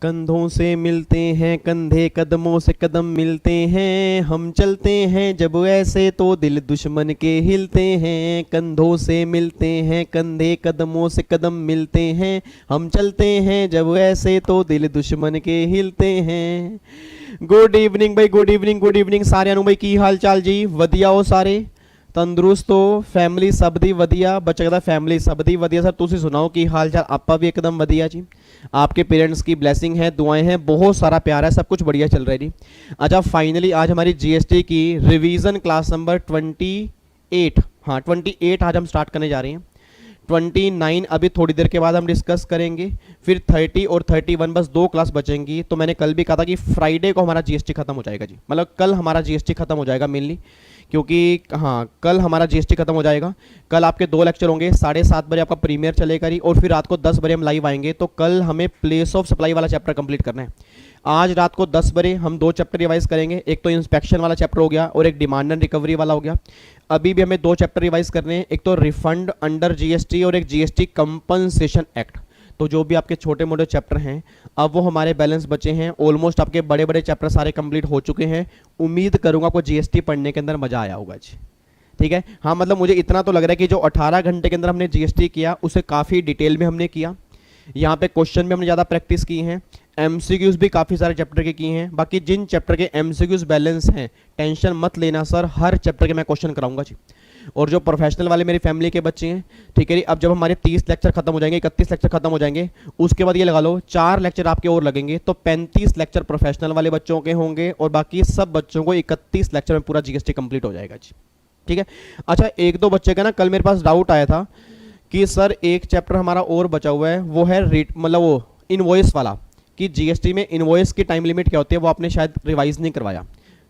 कंधों से मिलते हैं कंधे, कदमों से कदम मिलते हैं, हम चलते हैं जब ऐसे तो दिल दुश्मन के हिलते हैं। कंधों से मिलते हैं कंधे, कदमों से कदम मिलते हैं, हम चलते हैं जब ऐसे तो दिल दुश्मन के हिलते हैं। गुड इवनिंग भाई, गुड इवनिंग, गुड इवनिंग सारे भाई, की हाल चाल जी? वधिया हो सारे? तंदुरुस्त हो? फैमिली सब दी वधिया? बच्चा कहता फैमिली सब दी वधिया। सर तुसी सुनाओ की हाल चाल? आपा भी एकदम वधिया जी। आपके पेरेंट्स की ब्लेसिंग है, दुआएं हैं, बहुत सारा प्यार है, सब कुछ बढ़िया चल रहा है जी। अच्छा फाइनली आज हमारी जीएसटी की रिवीजन क्लास नंबर 28, हाँ 28 आज हम स्टार्ट करने जा रहे हैं। 29 अभी थोड़ी देर के बाद हम डिस्कस करेंगे, फिर 30 और 31 बस 2 क्लास बचेंगी। तो मैंने कल भी कहा था कि फ्राइडे को हमारा जीएसटी खत्म हो जाएगा जी, मतलब कल हमारा जीएसटी खत्म हो जाएगा मेनली, क्योंकि हाँ कल हमारा जीएसटी खत्म हो जाएगा। कल आपके 2 लेक्चर होंगे, 7:30 बजे आपका प्रीमियर चलेगा जी, और फिर रात को 10 बजे हम लाइव आएंगे। तो कल हमें प्लेस ऑफ सप्लाई वाला चैप्टर कंप्लीट करना है। आज रात को 10 बजे हम 2 चैप्टर रिवाइज करेंगे, एक तो इंस्पेक्शन वाला चैप्टर हो गया और एक डिमांड एंड रिकवरी वाला हो गया। अभी भी हमें 2 चैप्टर रिवाइज करने हैं, एक तो रिफंड अंडर जीएसटी और एक जीएसटी कंपनसेशन एक्ट। तो जो भी आपके छोटे मोटे चैप्टर हैं अब वो हमारे बैलेंस बचे हैं। ऑलमोस्ट आपके बड़े बड़े चैप्टर सारे कंप्लीट हो चुके हैं। उम्मीद करूंगा आपको जीएसटी पढ़ने के अंदर मजा आया होगा जी, ठीक है। हाँ मतलब मुझे इतना तो लग रहा है कि जो 18 घंटे के अंदर हमने जीएसटी किया उसे काफ़ी डिटेल में हमने किया। यहाँ पे क्वेश्चन भी हमने ज़्यादा प्रैक्टिस की हैं, एमसीक्यूज भी काफ़ी सारे चैप्टर के किए हैं। बाकी जिन चैप्टर के एमसीक्यूज बैलेंस हैं टेंशन मत लेना सर, हर चैप्टर के मैं क्वेश्चन कराऊंगा जी। और जो प्रोफेशनल वाले मेरी फैमिली के बच्चे हैं, ठीक है जी, अब जब हमारे 30 लेक्चर खत्म हो जाएंगे, 31 लेक्चर खत्म हो जाएंगे, उसके बाद ये लगा लो 4 लेक्चर आपके और लगेंगे, तो 35 लेक्चर प्रोफेशनल वाले बच्चों के होंगे और बाकी सब बच्चों को 31 लेक्चर में पूरा जीएसटी कंप्लीट हो जाएगा जी, ठीक है। अच्छा एक दो बच्चे का ना कल मेरे पास डाउट आया था कि सर एक चैप्टर हमारा और बचा हुआ है, वो है मतलब वो इनवॉइस वाला, कि जीएसटी में इनवॉइस की टाइम लिमिट क्या होती है, वो आपने शायद रिवाइज नहीं करवाया।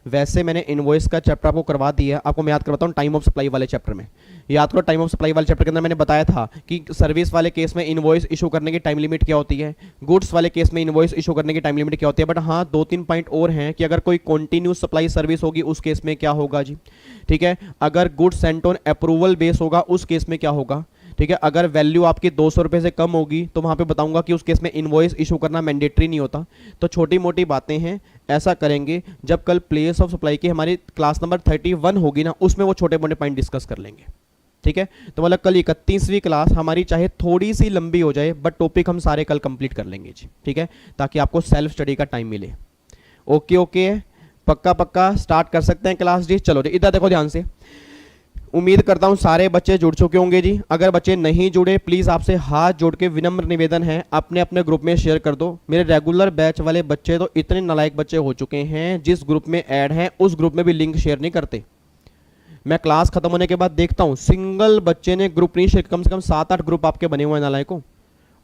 वैसे मैंने इनवॉइस का चैप्टर आपको करवा दिया है। आपको मैं याद करवाता हूँ टाइम ऑफ सप्लाई वाले चैप्टर में। याद करो टाइम ऑफ सप्लाई वाले चैप्टर के अंदर मैंने बताया था कि सर्विस वाले केस में इनवॉइस इशू करने की टाइम लिमिट क्या होती है, गुड्स वाले केस में इनवॉइस इशू करने की टाइम लिमिट क्या होती है। बट हाँ 2-3 पॉइंट और हैं कि अगर कोई कॉन्टिन्यूस सप्लाई सर्विस होगी उस केस में क्या होगा जी, ठीक है। अगर goods Saint on approval base होगा उस केस में क्या होगा, ठीक है। अगर वैल्यू आपकी 200 रुपये से कम होगी तो वहाँ पे बताऊंगा कि उस केस में इनवॉइस इशू करना मैंडेटरी नहीं होता। तो छोटी मोटी बातें हैं, ऐसा करेंगे जब कल प्लेस ऑफ सप्लाई की हमारी क्लास नंबर 31 होगी ना, उसमें वो छोटे मोटे पॉइंट डिस्कस कर लेंगे, ठीक है। तो मतलब कल 31वीं क्लास हमारी चाहे थोड़ी सी लंबी हो जाए बट टॉपिक हम सारे कल कंप्लीट कर लेंगे जी, ठीक है, ताकि आपको सेल्फ स्टडी का टाइम मिले। ओके ओके, पक्का पक्का स्टार्ट कर सकते हैं क्लास जी। चलो जी इधर देखो ध्यान से, उम्मीद करता हूं सारे बच्चे जुड़ चुके होंगे जी। अगर बच्चे नहीं जुड़े प्लीज़ आपसे हाथ जोड़ के विनम्र निवेदन है अपने अपने ग्रुप में शेयर कर दो। मेरे रेगुलर बैच वाले बच्चे तो इतने नालायक बच्चे हो चुके हैं, जिस ग्रुप में ऐड हैं उस ग्रुप में भी लिंक शेयर नहीं करते। मैं क्लास खत्म होने के बाद देखता हूँ सिंगल बच्चे ने ग्रुप नहीं शेयर, कम से कम 7-8 ग्रुप आपके बने हुए हैं नालायकों,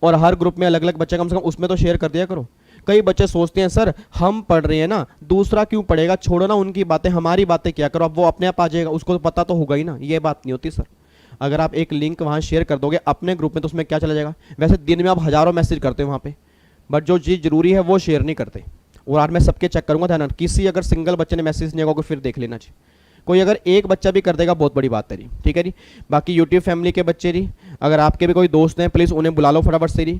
और हर ग्रुप में अलग अलग बच्चे, कम से कम उसमें तो शेयर कर दिया करो। कई बच्चे सोचते हैं सर हम पढ़ रहे हैं ना, दूसरा क्यों पढ़ेगा, छोड़ो ना उनकी बातें, हमारी बातें क्या करो, अब वो अपने आप आ जाएगा, उसको तो पता तो होगा ही ना। ये बात नहीं होती सर। अगर आप एक लिंक वहाँ शेयर कर दोगे अपने ग्रुप में तो उसमें क्या चला जाएगा। वैसे दिन में आप हज़ारों मैसेज करते हो वहाँ पे, बट जो चीज़ जरूरी है वो शेयर नहीं करते। और आज मैं सबके चेक करूँगा ध्यान, किसी अगर सिंगल बच्चे ने मैसेज नहीं होगा फिर देख लेना जी। कोई अगर एक बच्चा भी कर देगा बहुत बड़ी बात है जी, ठीक है जी। बाकी यूट्यूब फैमिली के बच्चे जी, अगर आपके भी कोई दोस्त हैं प्लीज़ उन्हें बुला लो फटाफट से जी,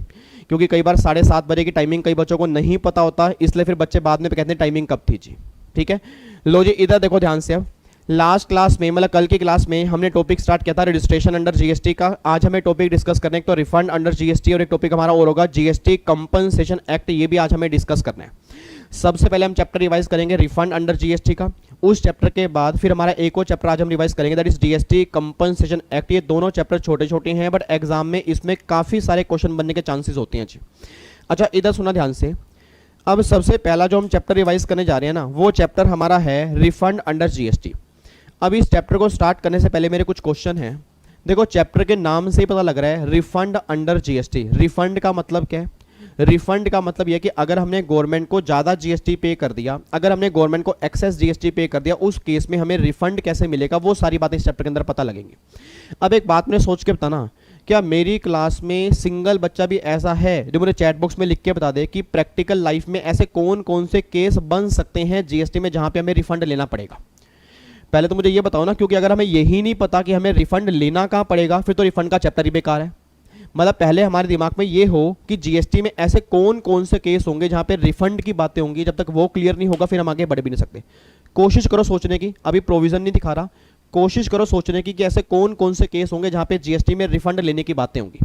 क्योंकि कई बार 7:30 बजे की टाइमिंग कई बच्चों को नहीं पता होता, इसलिए फिर बच्चे बाद में कहते हैं टाइमिंग कब थी जी, ठीक है। लो जी इधर देखो ध्यान से, अब लास्ट क्लास में मतलब कल की क्लास में हमने टॉपिक स्टार्ट किया था रजिस्ट्रेशन अंडर जीएसटी का। आज हमें टॉपिक डिस्कस करने तो रिफंड अंडर जीएसटी, और एक टॉपिक हमारा और होगा जीएसटी कंपनसेशन एक्ट, ये भी आज हमें डिस्कस करना है। सबसे पहले हम चैप्टर रिवाइज करेंगे रिफंड अंडर जीएसटी का, उस चैप्टर के बाद फिर हमारा एक और चैप्टर आज हम रिवाइज करेंगे that is GST compensation act. ये दोनों चैप्टर छोटे छोटे हैं बट एग्जाम में इसमें काफ़ी सारे क्वेश्चन बनने के चांसेस होते हैं जी। अच्छा इधर सुना ध्यान से, अब सबसे पहला जो हम चैप्टर रिवाइज करने जा रहे हैं ना, वो चैप्टर हमारा है रिफंड अंडर जीएसटी। अब इस चैप्टर को स्टार्ट करने से पहले मेरे कुछ क्वेश्चन हैं। देखो चैप्टर के नाम से ही पता लग रहा है रिफंड अंडर जीएसटी। रिफंड का मतलब क्या है? रिफंड का मतलब यह कि अगर हमने गवर्नमेंट को ज़्यादा जीएसटी पे कर दिया, अगर हमने गवर्नमेंट को एक्सेस जीएसटी पे कर दिया, उस केस में हमें रिफंड कैसे मिलेगा, वो सारी बातें इस चैप्टर के अंदर पता लगेंगी। अब एक बात मैंने सोच के बताना, क्या मेरी क्लास में सिंगल बच्चा भी ऐसा है जो मुझे चैट बॉक्स में लिख के बता दे कि प्रैक्टिकल लाइफ में ऐसे कौन कौन से केस बन सकते हैं जीएसटी में जहां पे हमें रिफंड लेना पड़ेगा? पहले तो मुझे ये बताओ ना, क्योंकि अगर हमें यही नहीं पता कि हमें रिफंड लेना कहाँ पड़ेगा फिर तो रिफंड का चैप्टर ही बेकार है। मतलब पहले हमारे दिमाग में ये हो कि जीएसटी में ऐसे कौन कौन से केस होंगे जहां पे रिफंड की बातें होंगी, जब तक वो क्लियर नहीं होगा फिर हम आगे बढ़ भी नहीं सकते। कोशिश करो सोचने की, अभी प्रोविजन नहीं दिखा रहा, कोशिश करो सोचने की कि ऐसे कौन कौन से केस होंगे जहां पे जीएसटी में रिफंड लेने की बातें होंगी।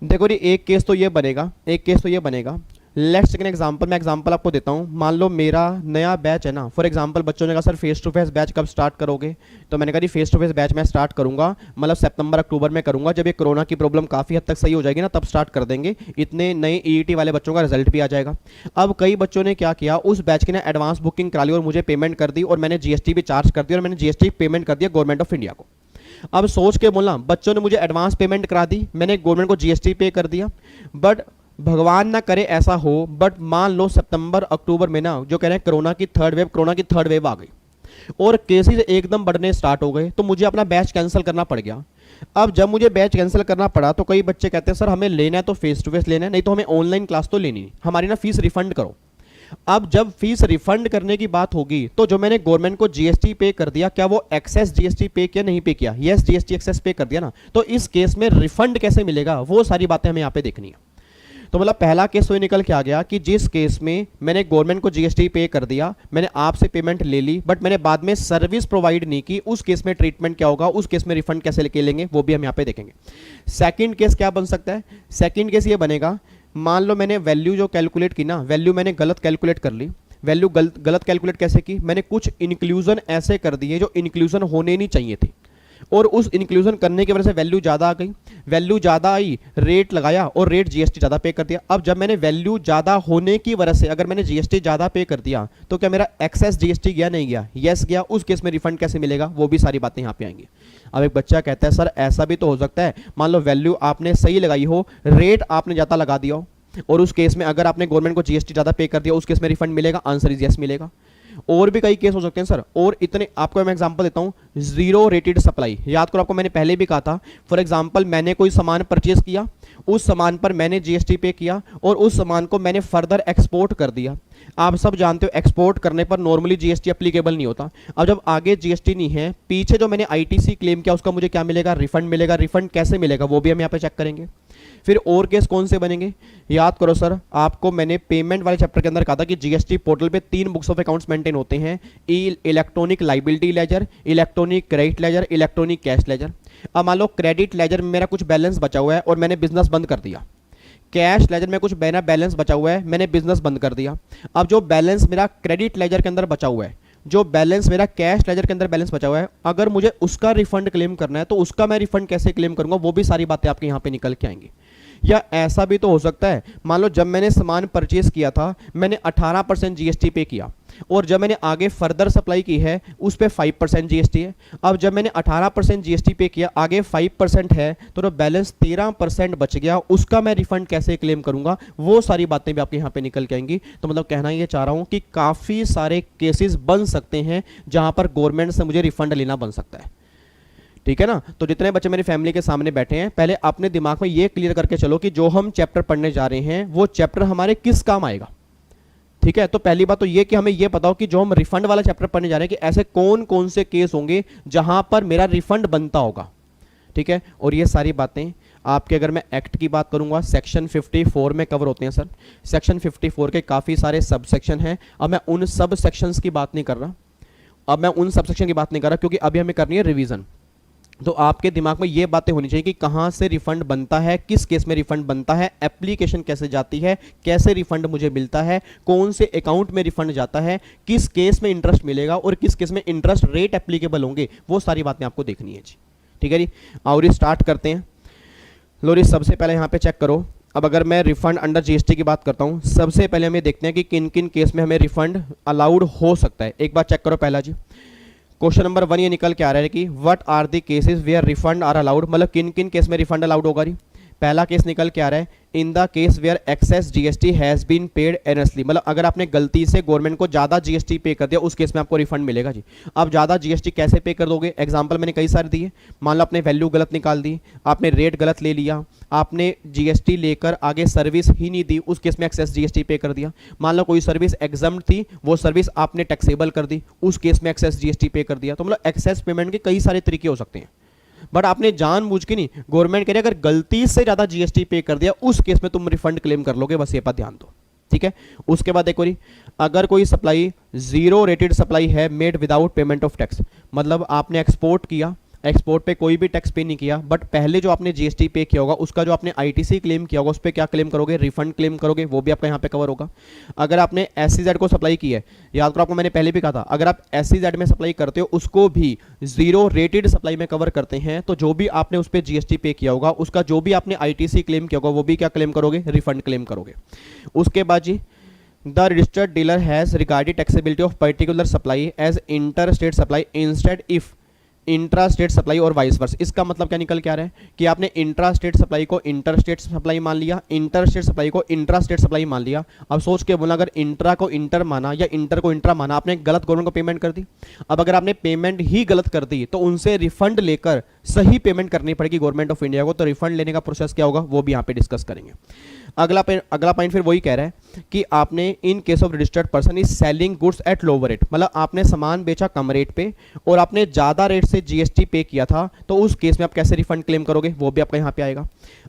देखो जी, एक केस तो ये बनेगा, एक केस तो ये बनेगा। लेट्स टेक एन एग्जांपल, मैं एग्जांपल आपको देता हूँ। मान लो मेरा नया बैच है ना, फॉर एग्जांपल बच्चों ने कहा sir face to face batch कब स्टार्ट करोगे, तो मैंने कहा जी फेस टू फेस बैच मैं स्टार्ट करूंगा मतलब सितंबर अक्टूबर में करूंगा, जब ये कोरोना की प्रॉब्लम काफ़ी हद तक सही हो जाएगी ना तब स्टार्ट कर देंगे, इतने नए ईईटी वाले बच्चों का रिजल्ट भी आ जाएगा। अब कई बच्चों ने क्या किया, उस बैच की ना एडवांस बुकिंग करा ली और मुझे पेमेंट कर दी और मैंने जीएसटी भी चार्ज कर दी और मैंने जीएसटी पेमेंट कर दिया गवर्नमेंट ऑफ इंडिया को। अब सोच के बोलना, बच्चों ने मुझे एडवांस पेमेंट करा दी, मैंने गवर्नमेंट को जीएसटी पे कर दिया, बट भगवान ना करे ऐसा हो, बट मान लो सितंबर अक्टूबर में ना जो कह रहे हैं कोरोना की थर्ड वेव आ गई और केसेस एकदम बढ़ने स्टार्ट हो गए, तो मुझे अपना बैच कैंसिल करना पड़ गया। अब जब मुझे बैच कैंसिल करना पड़ा तो कई बच्चे कहते हैं सर हमें लेना है तो फेस टू फेस लेना है, नहीं तो हमें ऑनलाइन क्लास तो लेनी नहीं, हमारी ना फीस रिफंड करो। अब जब फीस रिफंड करने की बात होगी तो जो मैंने गवर्नमेंट को जीएसटी पे कर दिया, क्या वो एक्सेस जीएसटी पे किया, नहीं पे किया, यस जीएसटी एक्सेस पे कर दिया ना, तो इस केस में रिफंड कैसे मिलेगा, वो सारी बातें हमें यहाँ पे देखनी है। तो मतलब पहला केस तो ये निकल के आ गया कि जिस केस में मैंने गवर्नमेंट को जीएसटी पे कर दिया, मैंने आपसे पेमेंट ले ली, बट मैंने बाद में सर्विस प्रोवाइड नहीं की, उस केस में ट्रीटमेंट क्या होगा, उस केस में रिफंड कैसे लेके लेंगे, वो भी हम यहाँ पे देखेंगे। सेकंड केस क्या बन सकता है, सेकंड केस ये बनेगा, मान लो मैंने वैल्यू जो कैलकुलेट की ना, वैल्यू मैंने गलत कैलकुलेट कर ली। वैल्यू गलत कैलकुलेट कैसे की, मैंने कुछ इंक्लूजन ऐसे कर दिए जो इंक्लूजन होने नहीं चाहिए थे और उस इंक्लूजन करने की वजह से वैल्यू ज़्यादा आ गई, वैल्यू ज़्यादा आई, रेट लगाया और रेट जीएसटी ज़्यादा पे कर दिया। अब जब मैंने वैल्यू ज़्यादा होने की वजह से अगर मैंने जीएसटी ज़्यादा पे कर दिया तो क्या मेरा एक्सेस जीएसटी गया, नहीं गया, यस गया, उस केस में रिफंड कैसे मिलेगा, वो भी सारी बातें यहाँ पे आएंगी। अब एक बच्चा कहता है सर ऐसा भी तो हो सकता है, मान लो वैल्यू आपने सही लगाई हो, रेट आपने ज़्यादा लगा दिया हो और उस केस में अगर आपने गवर्नमेंट को जीएसटी ज़्यादा पे कर दिया उस केस में रिफंड मिलेगा, आंसर इज यस मिलेगा। और भी कई केस हो सकते हैं सर, और इतने आपको मैं एग्जांपल देता हूं, जीरो रेटेड सप्लाई, याद करो आपको मैंने पहले भी कहा था, फॉर एग्जांपल मैंने कोई सामान परचेज किया, उस सामान पर मैंने जीएसटी पे किया और उस सामान को मैंने फर्दर एक्सपोर्ट कर दिया। आप सब जानते हो एक्सपोर्ट करने पर नॉर्मली जीएसटी एप्लीकेबल नहीं होता। अब जब आगे जीएसटी नहीं है, पीछे जो मैंने आईटीसी क्लेम किया उसका मुझे क्या मिलेगा, रिफंड मिलेगा। रिफंड कैसे मिलेगा वो भी हम यहाँ पे चेक करेंगे। फिर और केस कौन से बनेंगे, याद करो सर, आपको मैंने पेमेंट वाले चैप्टर के अंदर कहा था कि जीएसटी पोर्टल पे 3 बुक्स ऑफ अकाउंट्स मेंटेन होते हैं, electronic liability ledger, electronic credit ledger, electronic cash ledger. अब मान लो क्रेडिट लेजर में मेरा कुछ बैलेंस बचा हुआ है और मैंने बिजनेस बंद कर दिया, कैश लेजर में कुछ मेरा बैलेंस बचा हुआ है, मैंने बिजनेस बंद कर दिया। अब जो बैलेंस मेरा क्रेडिट लेजर के अंदर बचा हुआ है, जो बैलेंस मेरा कैश लेजर के अंदर बैलेंस बचा हुआ है, अगर मुझे उसका रिफंड क्लेम करना है तो उसका मैं रिफंड कैसे क्लेम करूंगा, वो भी सारी बातें आपके यहाँ पे निकल के आएंगी। या ऐसा भी तो हो सकता है, मान लो जब मैंने सामान परचेज किया था मैंने 18% जीएसटी पे किया और जब मैंने आगे फर्दर सप्लाई की है उस पे 5% जीएसटी है। अब जब मैंने 18% जीएसटी पे किया, आगे 5% है, तो जो बैलेंस 13% बच गया उसका मैं रिफंड कैसे क्लेम करूंगा, वो सारी बातें भी आपके यहाँ पे निकल के आएंगी। तो मतलब कहना ये चाह रहा हूँ कि काफ़ी सारे केसेस बन सकते हैं जहाँ पर गवर्नमेंट से मुझे रिफंड लेना बन सकता है, ठीक है ना। तो जितने बच्चे मेरी फैमिली के सामने बैठे हैं, पहले अपने दिमाग में ये क्लियर करके चलो कि जो हम चैप्टर पढ़ने जा रहे हैं वो चैप्टर हमारे किस काम आएगा, ठीक है। तो पहली बात तो ये कि हमें ये पता हो कि जो हम रिफंड वाला चैप्टर पढ़ने जा रहे हैं कि ऐसे कौन कौन से केस होंगे जहां पर मेरा रिफंड बनता होगा, ठीक है। और ये सारी बातें आपके, अगर मैं एक्ट की बात करूंगा, सेक्शन 54 में कवर होते हैं सर। सेक्शन 54 के काफ़ी सारे सब सेक्शन हैं। अब मैं उन सब सेक्शंस की बात नहीं कर रहा, क्योंकि अभी हमें करनी है रिवीजन। तो आपके दिमाग में ये बातें होनी चाहिए कि कहाँ से रिफंड बनता है, किस केस में रिफंड बनता है, एप्लीकेशन कैसे जाती है, कैसे रिफंड मुझे मिलता है, कौन से अकाउंट में रिफंड जाता है, किस केस में इंटरेस्ट मिलेगा और किस केस में इंटरेस्ट रेट एप्लीकेबल होंगे, वो सारी बातें आपको देखनी है जी, ठीक है जी। और स्टार्ट करते हैं। लो जी, सबसे पहले यहाँ पे चेक करो। अब अगर मैं रिफंड अंडर जीएसटी की बात करता हूँ, सबसे पहले हमें देखते हैं कि किन किन केस में हमें रिफंड अलाउड हो सकता है। एक बार चेक करो पहला जी, क्वेश्चन नंबर 1 ये निकल के आ रहा है कि what are the cases where refund are allowed, मतलब किन किन केस में रिफंड अलाउड होगा जी। पहला केस निकल के आ रहा है, in the case where excess GST has been paid erroneously, मतलब अगर आपने गलती से गवर्नमेंट को ज़्यादा जीएसटी पे कर दिया उस केस में आपको रिफंड मिलेगा जी। अब ज़्यादा जीएसटी कैसे पे कर दोगे, एग्जांपल मैंने कई सारे दिए। मान लो आपने वैल्यू गलत निकाल दी, आपने रेट गलत ले लिया, आपने जीएसटी लेकर आगे सर्विस ही नहीं दी, उस केस में एक्सेस जीएसटी पे कर दिया। मान लो कोई सर्विस एग्जम्प्ट थी, वो सर्विस आपने टैक्सेबल कर दी, उस केस में एक्सेस जीएसटी पे कर दिया। तो मतलब एक्सेस पेमेंट के कई सारे तरीके हो सकते हैं। बट आपने जानबूझ के नहीं, गवर्नमेंट कह रही है अगर गलती से ज़्यादा जीएसटी पे कर दिया उस केस में तुम रिफंड क्लेम कर लोगे, बस ये बात ध्यान दो, ठीक है। उसके बाद एक और, अगर कोई सप्लाई जीरो रेटेड सप्लाई है made without payment of tax, मतलब आपने एक्सपोर्ट किया, एक्सपोर्ट पे कोई भी टैक्स पे नहीं किया, बट पहले जो आपने जीएसटी पे किया होगा उसका जो आपने आईटीसी क्लेम किया होगा उस पर क्या क्लेम करोगे, रिफंड क्लेम करोगे, वो भी आपका यहाँ पे कवर होगा। अगर आपने एसईजेड को सप्लाई की है, याद करो आपको मैंने पहले भी कहा था, अगर आप एसईजेड में सप्लाई करते हो उसको भी जीरो रेटेड सप्लाई में कवर करते हैं, तो जो भी आपने उस पर जीएसटी पे किया होगा उसका जो भी आपने आईटीसी क्लेम किया होगा वो भी क्या क्लेम करोगे, रिफंड क्लेम करोगे। उसके बाद जी, the registered dealer has regarded taxability of particular supply as inter state supply instead if intra state supply or vice versa. इसका मतलब क्या निकल के आ रहा है कि आपने इंट्रा स्टेट सप्लाई को इंटर स्टेट सप्लाई मान लिया, इंटर स्टेट सप्लाई को इंट्रा स्टेट सप्लाई मान लिया। अब सोच के बोला, अगर इंट्रा को इंटर माना या इंटर को इंट्रा माना, आपने गलत गवर्नमेंट को पेमेंट कर दी। अब अगर आपने पेमेंट ही गलत कर दी तो उनसे रिफंड लेकर सही पेमेंट करनी पड़ेगी गवर्नमेंट ऑफ इंडिया को, तो रिफंड लेने का प्रोसेस क्या होगा वो भी यहाँ पे डिस्कस करेंगे। अगला पॉइंट फिर वही कह रहा है कि आपने इन case of registered person is selling goods at lower rate, मतलब आपने सामान बेचा कम रेट पे और आपने ज्यादा रेट से जीएसटी पे किया था, तो उस केस में आप कैसे रिफंड क्लेम करोगे, वो भी आपका यहाँ पे आएगा।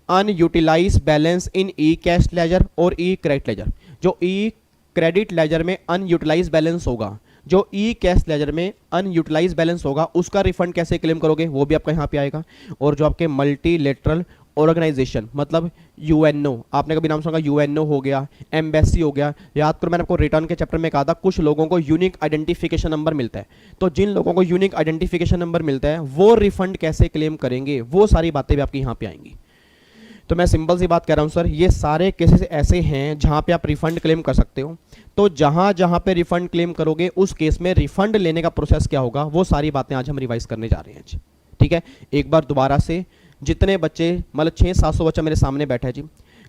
अनयूटिलाइज बैलेंस इन ई कैश लेजर और ई क्रेडिट लेजर, जो ई क्रेडिट लेजर में अनयूटिलाइज बैलेंस होगा, जो ई कैश लेजर में अनयूटिलाइज बैलेंस होगा, उसका रिफंड कैसे क्लेम करोगे, वो भी आपका यहाँ पे आएगा। और जो आपके मल्टीलेटरल ऑर्गेनाइजेशन, मतलब यूएनओ, आपने कभी नाम सुना, यूएनओ हो गया, एम्बेसी हो गया, याद करो मैंने आपको रिटर्न के चैप्टर में कहा था कुछ लोगों को यूनिक आइडेंटिफिकेशन नंबर मिलता है, तो जिन लोगों को यूनिक आइडेंटिफिकेशन नंबर मिलता है वो रिफंड कैसे क्लेम करेंगे, वो सारी बातें भी आपकी यहाँ पे आएंगी। तो मैं सिंपल सी बात कह रहा हूँ सर, ये सारे केसेस ऐसे हैं जहाँ पे आप रिफंड क्लेम कर सकते हो। तो जहाँ जहाँ पे रिफंड क्लेम करोगे उस केस में रिफंड लेने का प्रोसेस क्या होगा, वो सारी बातें आज हम रिवाइज करने जा रहे हैं जी, ठीक है। एक बार दोबारा से, जितने बच्चे, मतलब 600-700 बच्चा मेरे सामने बैठा है जी,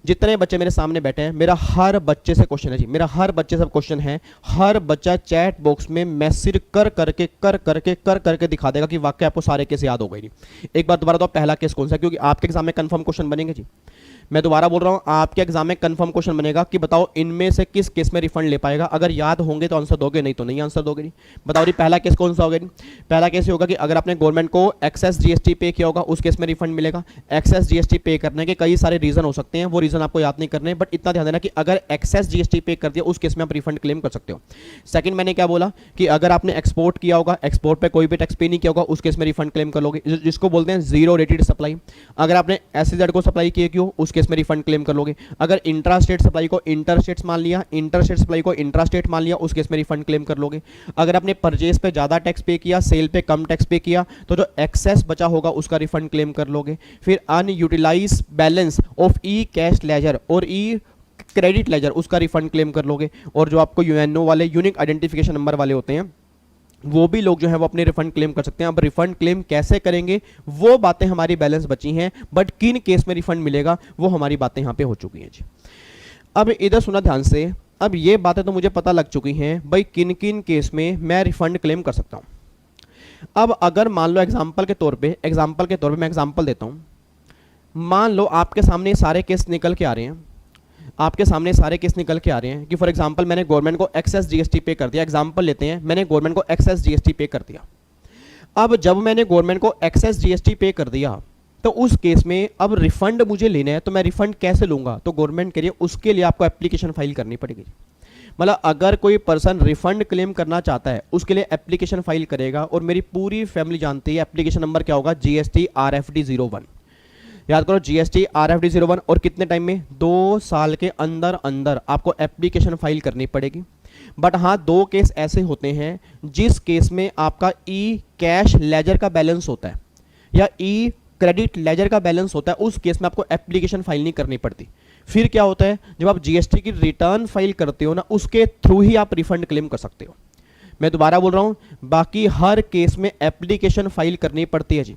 जितने बच्चे मेरे सामने बैठे हैं, मेरा हर बच्चे से क्वेश्चन है जी, मेरा हर बच्चे से क्वेश्चन है, हर बच्चा चैट बॉक्स में मैसेज कर करके दिखा देगा कि वाकई आपको सारे केस याद हो गए। एक बार दोबारा तो पहला केस कौन सा, क्योंकि आपके एग्जाम में कंफर्म क्वेश्चन बनेंगे जी। मैं दोबारा बोल रहा हूं, आपके एग्जाम में कंफर्म क्वेश्चन बनेगा कि बताओ इनमें से किस केस में रिफंड ले पाएगा। अगर याद होंगे तो आंसर दोगे, नहीं तो नहीं आंसर दोगे नहीं। बताओ जी पहला केस कौन सा होगा। पहला केस होगा कि अगर आपने गवर्नमेंट को एक्सेस जीएसटी पे किया होगा उस केस में रिफंड मिलेगा। एक्सेस जीएसटी पे करने के कई सारे रीजन हो सकते हैं, वो रीजन आपको याद नहीं करने, बट इतना ध्यान देना कि अगर एक्सेस जीएसटी पे कर दिया उस केस में आप रिफंड क्लेम कर सकते हो। सेकंड मैंने क्या बोला कि अगर आपने एक्सपोर्ट किया होगा, एक्सपोर्ट पे कोई भी टैक्स पे नहीं किया होगा, उस केस में रिफंड क्लेम कर लोगे, जिसको बोलते हैं जीरो रेटेड सप्लाई। अगर आपने एसईजेड को सप्लाई किया क्यों, उस केस में रिफंड क्लेम कर लोगे। अगर इंट्रा स्टेट सप्लाई को इंटर स्टेट मान लिया, इंटर स्टेट सप्लाई को इंट्रा स्टेट मान लिया, उस केस में रिफंड क्लेम कर लोगे। अगर आपने परचेज पे ज्यादा टैक्स पे किया, सेल पे कम टैक्स पे किया, तो जो एक्सेस बचा होगा उसका रिफंड क्लेम कर लोगे। फिर unutilise balance of E cash ledger और ई क्रेडिट लेजर, उसका रिफंड क्लेम कर लोगे। और जो आपको यूएनओ वाले यूनिक आइडेंटिफिकेशन नंबर वाले होते हैं वो भी लोग जो है वो अपने रिफंड क्लेम कर सकते हैं। अब रिफंड क्लेम कैसे करेंगे वो बातें हमारी बैलेंस बची हैं, बट किन केस में रिफंड मिलेगा वो हमारी बातें यहां पे हो चुकी हैं जी। अब इधर सुना ध्यान से, अब ये बातें तो मुझे पता लग चुकी हैं भाई किन किन केस में मैं रिफंड क्लेम कर सकता हूं। अब अगर मान लो एग्जाम्पल के तौर पर मैं एग्जाम्पल देता हूं, मान लो आपके सामने सारे केस निकल के आ रहे हैं, आपके सामने सारे केस निकल के आ रहे हैं कि फॉर एग्जांपल मैंने गवर्नमेंट को एक्सेस जीएसटी पे कर दिया। एग्जांपल लेते हैं, मैंने गवर्नमेंट को एक्सेस जीएसटी पे कर दिया। अब जब मैंने गवर्नमेंट को एक्सेस जीएसटी पे कर दिया तो उस केस में अब रिफंड मुझे लेना है, तो मैं रिफंड कैसे लूंगा, तो गवर्नमेंट के लिए उसके लिए आपको एप्लीकेशन फाइल करनी पड़ेगी। मतलब अगर कोई पर्सन रिफंड क्लेम करना चाहता है उसके लिए एप्लीकेशन फाइल करेगा, और मेरी पूरी फैमिली जानती है एप्लीकेशन नंबर क्या होगा, GST RFD 01। याद करो GST RFD 01, और कितने टाइम में, 2 साल के अंदर अंदर आपको एप्लीकेशन फाइल करनी पड़ेगी। बट हाँ, 2 केस ऐसे होते हैं जिस केस में आपका ई कैश लेजर का बैलेंस होता है या ई क्रेडिट लेजर का बैलेंस होता है, उस केस में आपको एप्लीकेशन फाइल नहीं करनी पड़ती। फिर क्या होता है, जब आप GST की रिटर्न फाइल करते हो ना, उसके थ्रू ही आप रिफंड क्लेम कर सकते हो। मैं दोबारा बोल रहा हूं, बाकी हर केस में एप्लीकेशन फाइल करनी पड़ती है जी।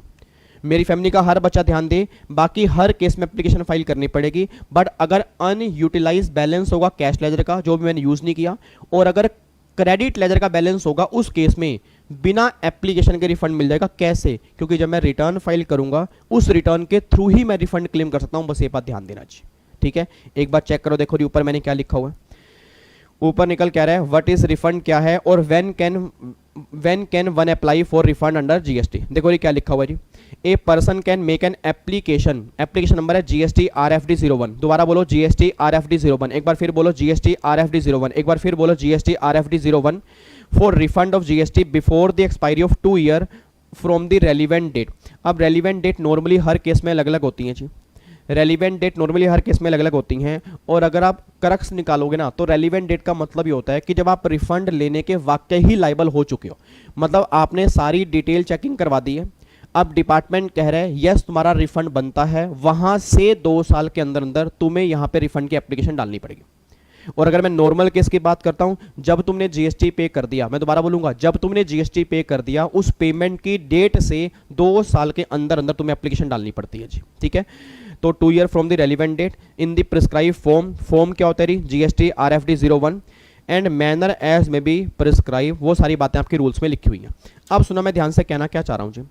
मेरी फैमिली का हर बच्चा ध्यान दे, बाकी हर केस में एप्लीकेशन फाइल करनी पड़ेगी। बट अगर अनयूटिलाइज बैलेंस होगा कैश लेजर का, जो भी मैंने यूज नहीं किया, और अगर क्रेडिट लेजर का बैलेंस होगा, उस केस में बिना एप्लीकेशन के रिफंड मिल जाएगा। कैसे, क्योंकि जब मैं रिटर्न फाइल करूंगा उस रिटर्न के थ्रू ही मैं रिफंड क्लेम कर सकता हूं। बस ये बात ध्यान देना चाहिए, ठीक है। एक बार चेक करो, देखो ऊपर मैंने क्या लिखा हुआ है। ऊपर निकल क्या रहा है, व्हाट इज रिफंड क्या है, और when can one apply for refund under GST. देखो ये क्या लिखा हुआ है जी, a person can make an application, application number है जीएसटी RFD 01, दोबारा बोलो जीएसटी RFD 01, एक बार फिर बोलो जीएसटी RFD 01, एक बार फिर बोलो GST RFD 01 for refund of GST before the expiry of 2 year from the relevant date. अब रेलिवेंट डेट नॉर्मली हर केस में अलग अलग होती हैं जी, रेलिवेंट डेट नॉर्मली हर केस में अलग अलग होती हैं, और अगर आप करक्स निकालोगे ना तो रेलिवेंट डेट का मतलब ये होता है कि जब आप रिफंड लेने के वाकई ही लायबल हो चुके हो, मतलब आपने सारी डिटेल चेकिंग करवा दी है, अब डिपार्टमेंट कह रहा है यस तुम्हारा रिफंड बनता है, वहां से 2 साल के अंदर अंदर तुम्हें यहां पे रिफंड की एप्लीकेशन डालनी पड़ेगी। और अगर मैं नॉर्मल केस की बात करता हूं, जब तुमने जीएसटी पे कर दिया, मैं दोबारा बोलूंगा, जब तुमने जीएसटी पे कर दिया उस पेमेंट की डेट से 2 साल के अंदर अंदर तुम्हें एप्लीकेशन डालनी पड़ती है जी, ठीक है। तो 2 year from the relevant date in the prescribe form, form क्या होता है GST RFD 01 and manner as में बी प्रिस्क्राइब, वो सारी बातें आपके रूल्स में लिखी हुई हैं। अब सुना, मैं ध्यान से कहना क्या चाह रहा हूं जी,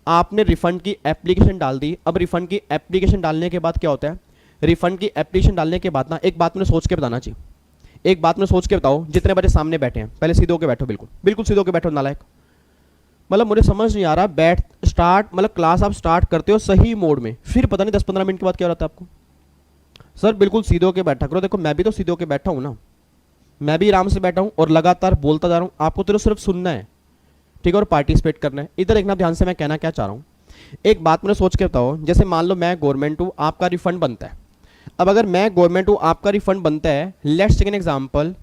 आपने रिफंड की एप्लीकेशन डाल दी, अब रिफंड की एप्लीकेशन डालने के बाद क्या होता है, रिफंड की एप्लीकेशन डालने के बाद ना एक बात मैंने सोच के बताना चाहिए, एक बात में सोच के बताओ, जितने बच्चे सामने बैठे हैं पहले सीधे होके बैठो, बिल्कुल बिल्कुल सीधे होके बैठो नालायक। मतलब मुझे समझ नहीं आ रहा, बैठ स्टार्ट मतलब क्लास आप स्टार्ट करते हो सही मोड में, फिर पता नहीं 10-15 मिनट के बाद क्या होता है आपको। सर बिल्कुल सीधे होके बैठा करो, देखो मैं भी तो सीधे होके बैठा हूं ना, मैं भी आराम से बैठा हूं और लगातार बोलता जा रहा हूं, आपको तो सिर्फ सुनना है, ठीक है, और पार्टिसिपेट करना है। इधर देखना ध्यान से, मैं कहना क्या चाह रहा हूं, एक बात मुझे सोच के बताओ, जैसे मान लो मैं गवर्नमेंट हूं, आपका रिफंड बनता है, अब अगर मैं गवर्नमेंट हूं आपका रिफंड बनता है, लेट्स टेक एन एग्जांपल,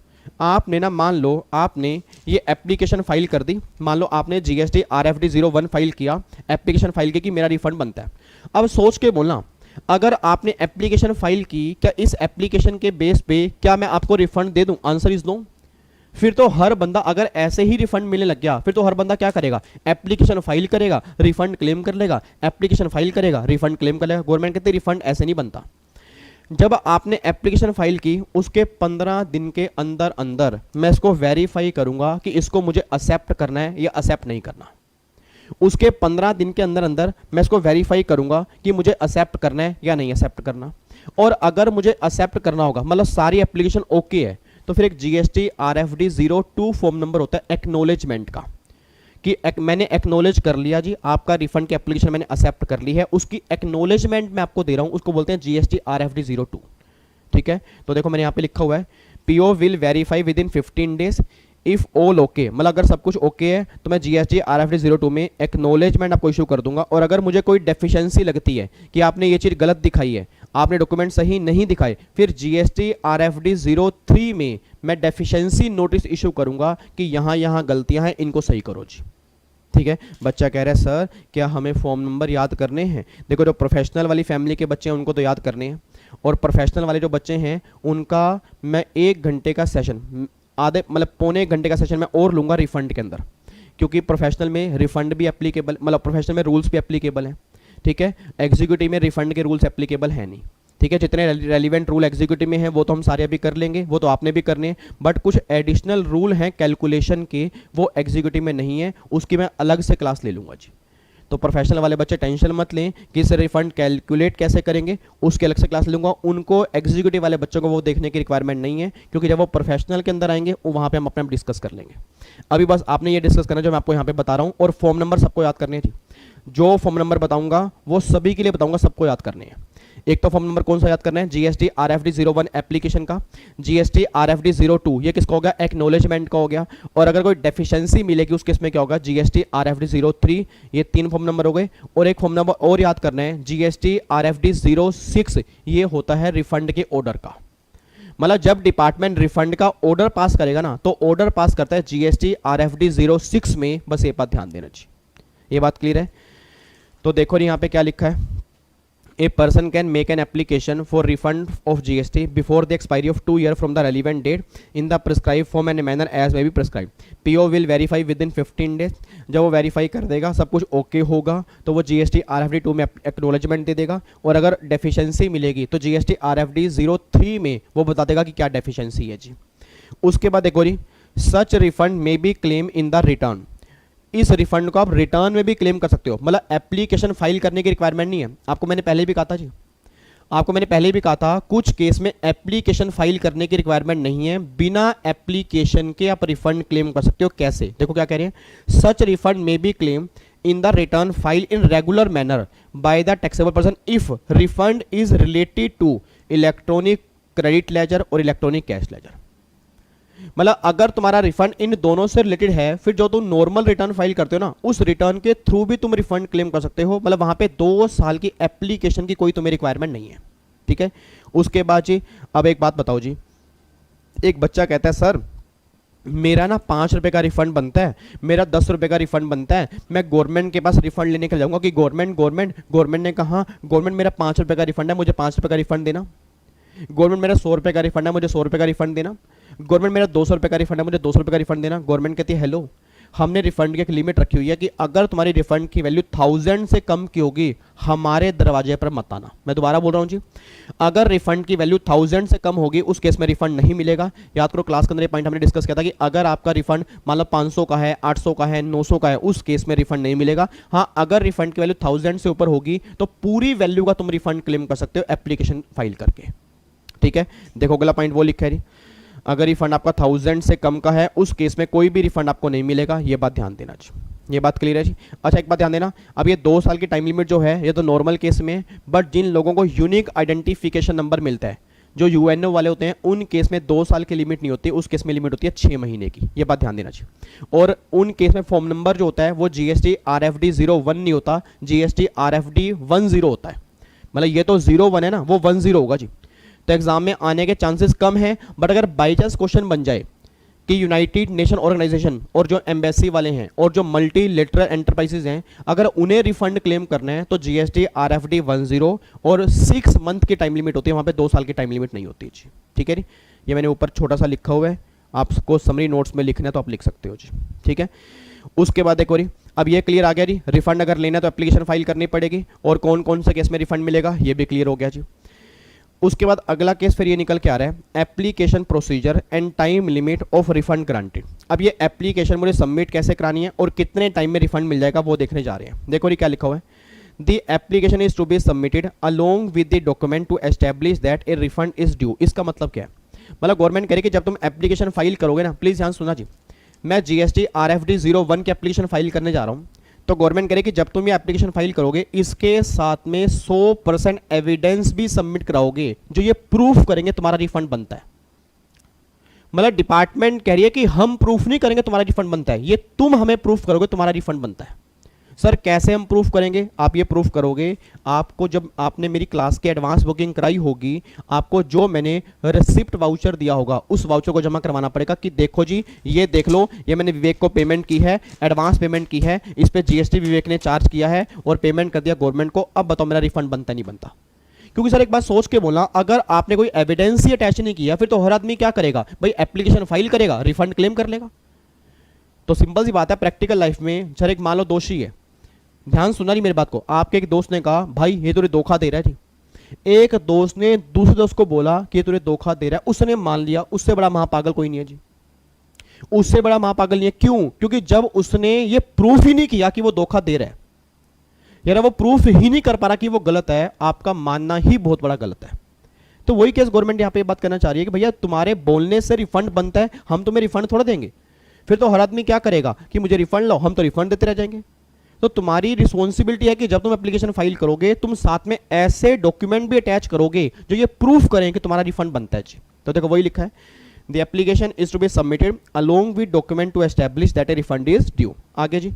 आपने ना मान लो आपने ये एप्लीकेशन फाइल कर दी, मान लो आपने जीएसटी RFD 01 फाइल किया, एप्लीकेशन फाइल की कि मेरा रिफंड बनता है। अब सोच के बोलना, अगर आपने एप्लीकेशन फाइल की, क्या इस एप्लीकेशन के बेस पे क्या मैं आपको रिफंड दे दूं? Answer is no. फिर तो हर बंदा अगर ऐसे ही रिफंड मिलने लग गया, फिर तो हर बंदा क्या करेगा, एप्लीकेशन फाइल करेगा, रिफंड क्लेम कर लेगा, एप्लीकेशन फाइल करेगा, रिफंड क्लेम कर लेगा। गवर्नमेंट कहते रिफंड ऐसे नहीं बनता। जब आपने एप्लीकेशन फाइल की उसके 15 दिन के अंदर अंदर मैं इसको वेरीफाई करूंगा कि इसको मुझे एक्सेप्ट करना है या एक्सेप्ट नहीं करना। उसके 15 दिन के अंदर अंदर मैं इसको वेरीफाई करूंगा कि मुझे एक्सेप्ट करना है या नहीं एक्सेप्ट करना। और अगर मुझे एक्सेप्ट करना होगा, मतलब सारी एप्लीकेशन ओके है, तो फिर एक जीएसटी RFD 02 फॉर्म नंबर होता है एक्नॉलेजमेंट का, कि मैंने एक्नॉलेज कर लिया जी, आपका रिफंड की एप्लीकेशन मैंने एक्सेप्ट कर ली है, उसकी एक्नॉलेजमेंट मैं आपको दे रहा हूं, उसको बोलते हैं जीएसटी RFD 02, ठीक है। तो देखो मैंने यहां पे लिखा हुआ है, PO will verify with in 15 days if all okay, मतलब अगर सब कुछ ओके है तो मैं जीएसटी RFD 02 में एक्नॉलेजमेंट आपको इशू कर दूंगा। और अगर मुझे कोई डेफिशिएंसी लगती है कि आपने ये चीज गलत दिखाई है, आपने डॉक्यूमेंट सही नहीं दिखाए, फिर जीएसटी RFD 03 में मैं डेफिशिएंसी नोटिस इशू करूंगा कि यहां गलतियां हैं, इनको सही करो जी, ठीक है। बच्चा कह रहा है सर क्या हमें फॉर्म नंबर याद करने हैं? देखो जो प्रोफेशनल वाली फैमिली के बच्चे हैं उनको तो याद करने हैं, और प्रोफेशनल वाले जो बच्चे हैं उनका मैं 1 घंटे का सेशन, आधे मतलब पौने 1 घंटे का सेशन मैं और लूंगा रिफंड के अंदर, क्योंकि प्रोफेशनल में रिफंड भी एप्लीकेबल, मतलब प्रोफेशनल में रूल्स भी एप्लीकेबल हैं, ठीक है। एग्जीक्यूटिव में रिफंड के रूल्स एप्लीकेबल है नहीं, ठीक है। जितने रेलिवेंट रूल एग्जीक्यूटिव में हैं वो तो हम सारे अभी कर लेंगे, वो तो आपने भी करने हैं, बट कुछ एडिशनल रूल हैं कैलकुलेशन के, वो एग्जीक्यूटिव में नहीं है, उसकी मैं अलग से क्लास ले लूंगा जी। तो प्रोफेशनल वाले बच्चे टेंशन मत लें कि इस रिफंड कैलकुलेट कैसे करेंगे, उसके अलग से क्लास लूंगा। उनको एग्जीक्यूटिव वाले बच्चों को वो देखने की रिक्वायरमेंट नहीं है, क्योंकि जब वो प्रोफेशनल के अंदर आएंगे वहां पे हम अपने आप डिस्कस कर लेंगे। अभी बस आपने ये डिस्कस करना जो मैं आपको यहाँ पे बता रहा हूँ, और फॉर्म नंबर सबको याद करने हैं। जो फॉर्म नंबर बताऊंगा वो सभी के लिए बताऊंगा, सबको याद करने हैं। एक तो फॉर्म नंबर कौन सा याद करना है, जीएसटी RFD 01 एप्लीकेशन का, जीएसटी RFD 02 ये किसका हो गया, एक्नॉलेजमेंट का हो गया। और अगर कोई डेफिशिएंसी मिलेगी उस केस में क्या होगा, जीएसटी RFD 03, ये 3 फॉर्म नंबर हो गए। और एक फॉर्म नंबर और याद करना है, जीएसटी RFD 06, ये होता है रिफंड के ऑर्डर का, मतलब जब डिपार्टमेंट रिफंड का ऑर्डर पास करेगा ना, तो ऑर्डर पास करता है जीएसटी RFD 06 में, बस ये बात ध्यान देना चाहिए। ये बात क्लियर है? तो देखो यहाँ पे क्या लिखा है, A person can make an application for refund of GST before the expiry of 2 years from the relevant date in the prescribed form and manner as may be prescribed. PO will verify within 15 days. जब वो verify कर देगा, सब कुछ okay होगा, तो वो GST RFD 2 में एक्नॉलेजमेंट दे देगा। और अगर डेफिशिएंसी मिलेगी तो GST RFD 03 में वो बता देगा कि क्या डेफिशिएंसी है जी। उसके बाद देखो जी, such refund may be claimed in the return, इस रिफंड को आप रिटर्न में भी क्लेम कर सकते हो, मतलब एप्लीकेशन फाइल करने की रिक्वायरमेंट नहीं है। आपको मैंने पहले भी कहा था जी, आपको मैंने पहले भी कहा था कुछ केस में एप्लीकेशन फाइल करने की रिक्वायरमेंट नहीं है, बिना एप्लीकेशन के आप रिफंड क्लेम कर सकते हो। कैसे, देखो क्या कह रहे हैं, सच रिफंड में B claim in the return file in regular manner by the taxable person if refund is related to electronic credit ledger और electronic cash ledger। मतलब अगर तुम्हारा रिफंड इन दोनों से रिलेटेड है, फिर जो तुम नॉर्मल रिटर्न फाइल करते हो ना, उस रिटर्न के थ्रू भी तुम रिफंड क्लेम कर सकते हो। मतलब वहां पे 2 साल की एप्लीकेशन की कोई तुम्हें रिक्वायरमेंट नहीं है, ठीक है। उसके बाद जी अब एक बात बताओ जी, एक बच्चा कहता है सर मेरा ना 5 रुपए का रिफंड बनता है, मेरा 10 रुपए का रिफंड बनता है, मैं गवर्नमेंट के पास रिफंड लेने के जाऊंगा कि गवर्नमेंट ने कहा गवर्नमेंट मेरा 5 रुपए का रिफंड है, मुझे 5 रुपए का रिफंड देना। गवर्नमेंट मेरा 100 रुपए का रिफंड है, मुझे 100 रुपए का रिफंड देना। गवर्नमेंट मेरा 200 रुपए का रिफंड है, मुझे 200 रुपए का रिफंड देना। गवर्नमेंट कहती है हेलो, हमने रिफंड की एक लिमिट रखी हुई है कि अगर तुम्हारी रिफंड की वैल्यू 1000 से कम की होगी हमारे दरवाजे पर मत आना। मैं दोबारा बोल रहा हूँ जी, अगर रिफंड की वैल्यू 1000 से कम होगी उस केस में रिफंड नहीं मिलेगा। याद करो क्लास के अंदर ये पॉइंट हमने डिस्कस किया था कि अगर आपका रिफंड मान लो 500 का है, 800 का है, 900 का है, उस केस में रिफंड नहीं मिलेगा। हाँ, अगर रिफंड की वैल्यू 1000 से ऊपर होगी तो पूरी वैल्यू का तुम रिफंड क्लेम कर सकते हो एप्लीकेशन फाइल करके, ठीक है। देखो अगला पॉइंट वो लिखा है जी, अगर रिफंड आपका 1000 से कम का है उस केस में कोई भी रिफंड आपको नहीं मिलेगा। ये बात ध्यान देना जी, ये बात क्लियर है जी। अच्छा एक बात ध्यान देना, अब ये 2 साल की टाइम लिमिट जो है ये तो नॉर्मल केस में है, बट जिन लोगों को यूनिक आइडेंटिफिकेशन नंबर मिलता है, जो यूएनओ वाले होते हैं, उन केस में 2 साल की लिमिट नहीं होती, उस केस में लिमिट होती है 6 महीने की। ये बात ध्यान देना जी। और उन केस में फॉर्म नंबर जो होता है वो GST RFD 01 नहीं होता, GST RFD 10 होता है। मतलब ये तो 01 है ना, वो 10 होगा जी। तो एग्जाम में आने के चांसेस कम है, बट अगर बाई चांस क्वेश्चन बन जाए कि यूनाइटेड नेशन ऑर्गेनाइजेशन और जो एम्बेसी वाले हैं और जो मल्टीलेटरल एंटरप्राइजेज हैं, अगर उन्हें रिफंड क्लेम करना है तो GST RFD 10 और 6 मंथ की टाइम लिमिट होती है, वहां पे 2 साल की टाइम लिमिट नहीं होती जी, ठीक है जी। ये मैंने ऊपर छोटा सा लिखा हुआ है, आपको समरी नोट्स में लिखना है तो आप लिख सकते हो जी, ठीक है। उसके बाद एक और, अब ये क्लियर आ गया जी, रिफंड अगर लेना है तो एप्लीकेशन फाइल करनी पड़ेगी और कौन कौन से केस में रिफंड मिलेगा ये भी क्लियर हो गया जी। उसके बाद अगला केस फिर ये निकल के आ रहा है, application procedure and time limit of refund granted. अब ये एप्लीकेशन मुझे सबमिट कैसे करानी है और कितने टाइम में रिफंड मिल जाएगा वो देखने जा रहे हैं। देखो ये क्या लिखा हुआ है, the application is to be submitted along with the document to establish that a refund is due. इसका मतलब क्या है, मतलब गवर्नमेंट कह रही है कि जब तुम एप्लीकेशन फाइल करोगे ना, प्लीज ध्यान सुनना जी, मैं GST RFD 01 की एप्लीकेशन फाइल करने जा रहा हूँ, तो गवर्नमेंट करे कि जब तुम ये एप्लीकेशन फाइल करोगे इसके साथ में 100% एविडेंस भी सबमिट कराओगे जो ये प्रूफ करेंगे तुम्हारा रिफंड बनता है। मतलब डिपार्टमेंट कह रही है कि हम प्रूफ नहीं करेंगे तुम्हारा रिफंड बनता है, ये तुम हमें प्रूफ करोगे तुम्हारा रिफंड बनता है। सर कैसे हम प्रूफ करेंगे, आप ये प्रूफ करोगे, आपको जब आपने मेरी क्लास की एडवांस बुकिंग कराई होगी, आपको जो मैंने रिसिप्ट वाउचर दिया होगा उस वाउचर को जमा करवाना पड़ेगा कि देखो जी ये देख लो, ये मैंने विवेक को पेमेंट की है, एडवांस पेमेंट की है, इस पे GST विवेक ने चार्ज किया है और पेमेंट कर दिया गवर्नमेंट को, अब बताओ मेरा रिफंड बनता नहीं बनता। क्योंकि सर एक बात सोच के बोलना, अगर आपने कोई एविडेंस ही अटैच नहीं किया फिर तो हर आदमी क्या करेगा भाई, एप्लीकेशन फाइल करेगा, रिफंड क्लेम कर लेगा। तो सिंपल सी बात है, प्रैक्टिकल लाइफ में सर एक मान लो दोषी है, ध्यान सुनना नहीं मेरी बात को, आपके एक दोस्त ने कहा भाई ये तुझे धोखा दे रहा है जी। एक दोस्त ने दूसरे दोस्त को बोला कि ये तुझे धोखा दे रहा है, उसने मान लिया, उससे बड़ा महापागल कोई नहीं है जी, उससे बड़ा महापागल नहीं है। क्यों? क्योंकि जब उसने ये प्रूफ ही नहीं किया कि वो धोखा दे रहा है, यार वो प्रूफ ही नहीं कर पा रहा कि वो गलत है, आपका मानना ही बहुत बड़ा गलत है। तो वही केस गवर्नमेंट यहां पे बात करना चाह रही है कि भैया तुम्हारे बोलने से रिफंड बनता है, हम तुम्हें रिफंड थोड़ा देंगे। फिर तो हर आदमी क्या करेगा कि मुझे रिफंड लो, हम तो रिफंड देते रह जाएंगे। तो तुम्हारी रिस्पॉन्सिबिलिटी है कि जब तुम एप्लीकेशन फाइल करोगे तुम साथ में ऐसे डॉक्यूमेंट भी अटैच करोगे जो ये प्रूफ करें कि तुम्हारा रिफंड बनता है जी। तो देखो वही लिखा है, the application is to be submitted along with document to establish that a refund is due. आगे जी,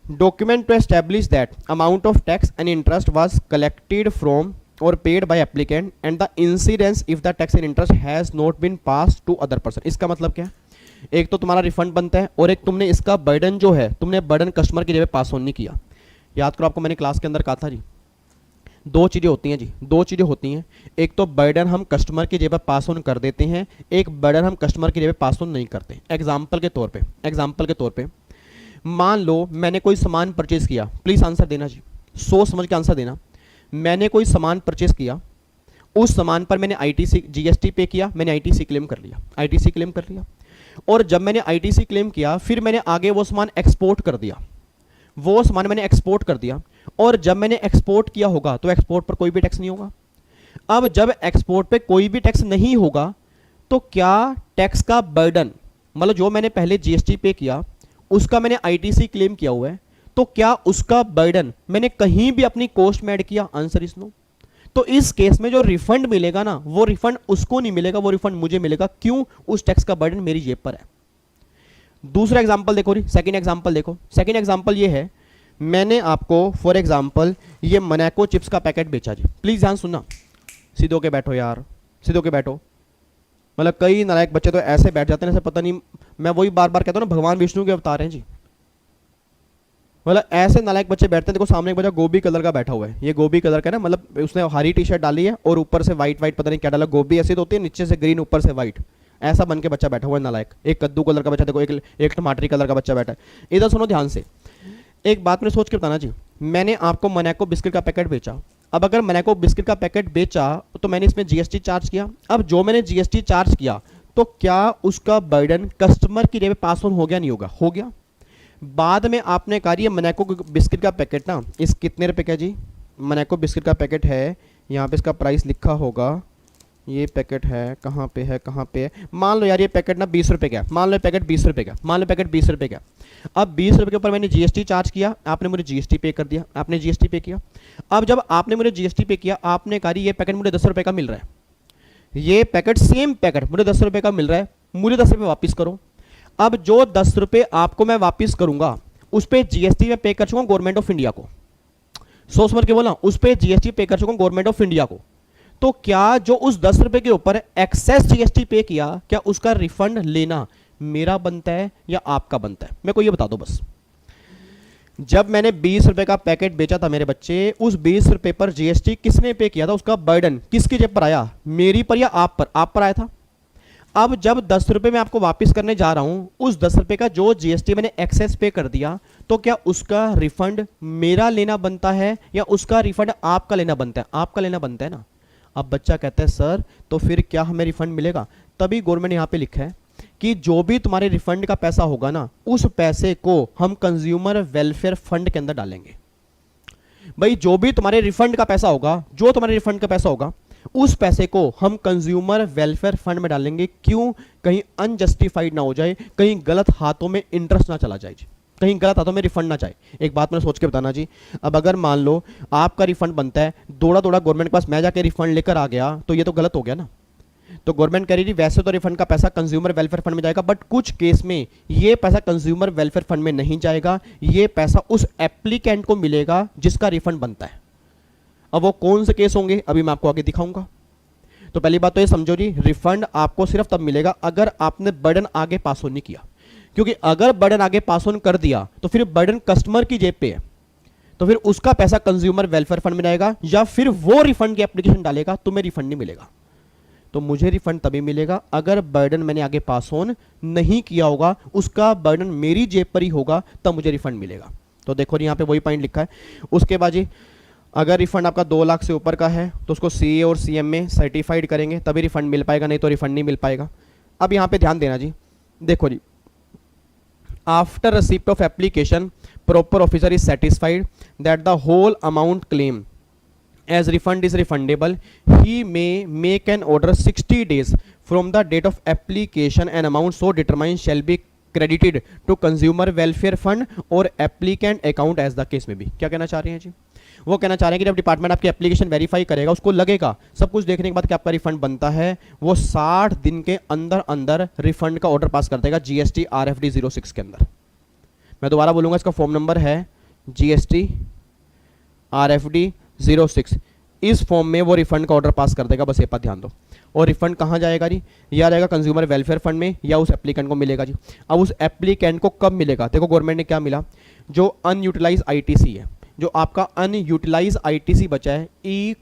document to establish that amount of tax and interest was collected from or paid by applicant and the incidence if the tax and interest has not been pass to other person. इसका मतलब क्या है, एक तो तुम्हारा refund बनता है और एक तुमने इसका बर्डन जो है, तुमने बर्डन कस्टमर की जगह पास ऑन नहीं किया। याद करो आपको मैंने क्लास के अंदर कहा था जी, 2 चीजें होती हैं जी, 2 चीजें होती हैं, एक तो बर्डन हम कस्टमर की जगह पास ऑन कर देते हैं, एक बर्डन हम कस्टमर की जगह पास ऑन नहीं करते। एग्जाम्पल के तौर पे मान लो मैंने कोई सामान परचेज किया, प्लीज आंसर देना जी, सोच समझ के आंसर देना। मैंने कोई सामान परचेज किया, उस सामान पर मैंने ITC GST पे किया, मैंने ITC क्लेम कर लिया, और जब मैंने ITC क्लेम किया फिर मैंने आगे वो सामान एक्सपोर्ट कर दिया, और जब मैंने एक्सपोर्ट किया होगा तो एक्सपोर्ट पर कोई भी टैक्स नहीं होगा। अब जब एक्सपोर्ट पे कोई भी टैक्स नहीं होगा तो क्या टैक्स का बर्डन, मतलब जो मैंने पहले जीएसटी पे किया उसका मैंने आईटीसी क्लेम किया हुआ है, तो क्या उसका बर्डन मैंने कहीं भी अपनी कॉस्ट में ऐड किया? Answer is no. तो इस केस में जो रिफंड मिलेगा ना, वो रिफंड उसको नहीं मिलेगा, वो रिफंड मुझे मिलेगा। क्यों? उस टैक्स का बर्डन मेरी जेब पर है। दूसरा एग्जांपल देखो, सेकंड एग्जांपल देखो। सेकंड एग्जांपल ये है, मैंने आपको फॉर एग्जांपल ये मोनाको चिप्स का पैकेट बेचा जी। प्लीज ध्यान सुनना, सीधे होके बैठो यार, सीधे होके बैठो। मतलब कई नालायक बच्चे तो ऐसे बैठ जाते हैं जैसे पता नहीं, मैं वही बार बार कहता हूँ ना, भगवान विष्णु के अवतार हैं जी। मतलब ऐसे नालायक बच्चे बैठते हैं। देखो सामने एक बच्चा गोभी कलर का बैठा हुआ है, ये गोभी कलर का ना, मतलब उसने हरी टी शर्ट डाली है और ऊपर से व्हाइट व्हाइट पता नहीं क्या डाला। गोभी ऐसी तो होती है, नीचे से ग्रीन ऊपर से व्हाइट, ऐसा बन के बच्चा बैठा हुआ है नालायक। एक कद्दू कलर का बच्चा देखो, एक टमाटरी कलर का बच्चा बैठा है। इधर सुनो ध्यान से, एक बात मैंने सोच के बताना जी। मैंने आपको मोनाको बिस्किट का पैकेट बेचा, अब अगर मोनाको बिस्किट का पैकेट बेचा तो मैंने इसमें जीएसटी चार्ज किया। अब जो मैंने जीएसटी चार्ज किया तो क्या उसका बर्डन कस्टमर की जेब पास ऑन हो गया? नहीं होगा? हो गया। बाद में आपने कहा ये मोनाको बिस्किट का पैकेट ना, इस कितने रुपए का जी? मोनाको बिस्किट का पैकेट है, यहाँ पे इसका प्राइस लिखा होगा, ये पैकेट है कहाँ पे है, कहाँ पे है? मान लो यार ये पैकेट ना 20 रुपए का, मान लो पैकेट 20 रुपए का, मान लो पैकेट 20 रुपए का। अब 20 रुपए के ऊपर मैंने जीएसटी चार्ज किया, आपने मुझे जीएसटी पे कर दिया, आपने जीएसटी पे किया। अब जब आपने मुझे जीएसटी पे किया, आपने कहा ये पैकेट मुझे 10 रुपए का मिल रहा है, ये पैकेट सेम पैकेट मुझे 10 रुपए का मिल रहा है, मुझे 10 रुपए वापिस करो। अब जो 10 रुपए आपको मैं वापिस करूंगा उस पर जीएसटी में पे कर चुका गवर्नमेंट ऑफ इंडिया को। सोच समझ के बोला, उस पर जीएसटी पे कर चुका गवर्नमेंट ऑफ इंडिया को। तो क्या जो उस 10 रुपए के ऊपर एक्सेस जीएसटी पे किया, क्या उसका रिफंड लेना मेरा बनता है या आपका बनता है? मेरे को ये बता दो बस। जब मैंने 20 रुपए का पैकेट बेचा था मेरे बच्चे, उस 20 रुपए पर जीएसटी किसने पे किया था? उसका बर्डन किसकी जेब पर आया? मेरी पर या आप पर? आप पर आया था। अब जब 10 रुपए मैं आपको वापस करने जा रहा हूं, उस 10 रुपए का जो जीएसटी मैंने एक्सेस पे कर दिया, तो क्या उसका रिफंड मेरा लेना बनता है या उसका रिफंड आपका लेना बनता है? आपका लेना बनता है ना। अब बच्चा कहता है सर तो फिर क्या हमें रिफंड मिलेगा? तभी गवर्नमेंट ने यहां पे लिखा है कि जो भी तुम्हारे रिफंड का पैसा होगा ना, उस पैसे को हम कंज्यूमर वेलफेयर फंड के अंदर डालेंगे। भाई जो भी तुम्हारे रिफंड का पैसा होगा, जो तुम्हारे रिफंड का पैसा होगा, उस पैसे को हम कंज्यूमर वेलफेयर फंड में डालेंगे। क्यों? कहीं अनजस्टिफाइड ना हो जाए, कहीं गलत हाथों में इंटरेस्ट ना चला जाए, कहीं गलत हाथों में रिफंड ना जाए। एक बात मैंने सोच के बताना जी, अब अगर मान लो आपका रिफंड बनता है, दौड़ा दौड़ा गवर्नमेंट के पास मैं जाके रिफंड लेकर आ गया, तो ये तो गलत हो गया ना। तो गवर्नमेंट कह रही थी वैसे तो रिफंड का पैसा कंज्यूमर वेलफेयर फंड में जाएगा, बट कुछ केस में ये पैसा कंज्यूमर वेलफेयर फंड में नहीं जाएगा, ये पैसा उस एप्लीकेंट को मिलेगा जिसका रिफंड बनता है। अब वो कौन से केस होंगे अभी मैं आपको आगे दिखाऊंगा। तो पहली बात तो ये समझो जी, रिफंड आपको सिर्फ तब मिलेगा अगर आपने बर्डन आगे पास ऑन नहीं किया। क्योंकि अगर बर्डन आगे पास ऑन कर दिया तो फिर बर्डन कस्टमर की जेब पे है, तो फिर उसका पैसा कंज्यूमर वेलफेयर फंड में जाएगा, या फिर वो रिफंड की एप्लीकेशन डालेगा, तुम्हें रिफंड नहीं मिलेगा। तो मुझे रिफंड तभी मिलेगा अगर बर्डन मैंने आगे पास ऑन नहीं किया होगा, उसका बर्डन मेरी जेब पर ही होगा, तब मुझे रिफंड मिलेगा। तो देखो यहाँ पे वही पॉइंट लिखा है। उसके बाद जी, अगर रिफंड आपका 2 लाख से ऊपर का है तो उसको सीए और सीएम में सर्टिफाइड करेंगे तभी रिफंड मिल पाएगा, नहीं तो रिफंड नहीं मिल पाएगा। अब यहाँ पे ध्यान देना जी, देखो जी, after receipt of application proper officer is satisfied that the whole amount claim as refund is refundable, he may make an order 60 days from the date of application and amount so determined shall be credited to consumer welfare fund or applicant account as the case may be। क्या कहना चाह रहे हैं जी? वो कहना चाह रहे हैं कि जब डिपार्टमेंट आपकी एप्लीकेशन वेरीफाई करेगा, उसको लगेगा सब कुछ देखने के बाद कि आपका रिफंड बनता है, वो 60 दिन के अंदर अंदर रिफंड का ऑर्डर पास कर देगा जीएसटी RFD 06 के अंदर। मैं दोबारा बोलूंगा, इसका फॉर्म नंबर है जीएसटी RFD 06। इस फॉर्म में वो रिफंड का ऑर्डर पास कर देगा, बस ये बात ध्यान दो। और रिफंड कहाँ जाएगा जी? या जाएगा कंज्यूमर वेलफेयर फंड में या उस एप्लीकेंट को मिलेगा जी। अब उस एप्लीकेंट को कब मिलेगा? देखो गवर्नमेंट ने क्या मिला, जो अनयूटिलाइज आईटीसी है, जो आपका अनयूटिलाइज आईटीसी बचा है ई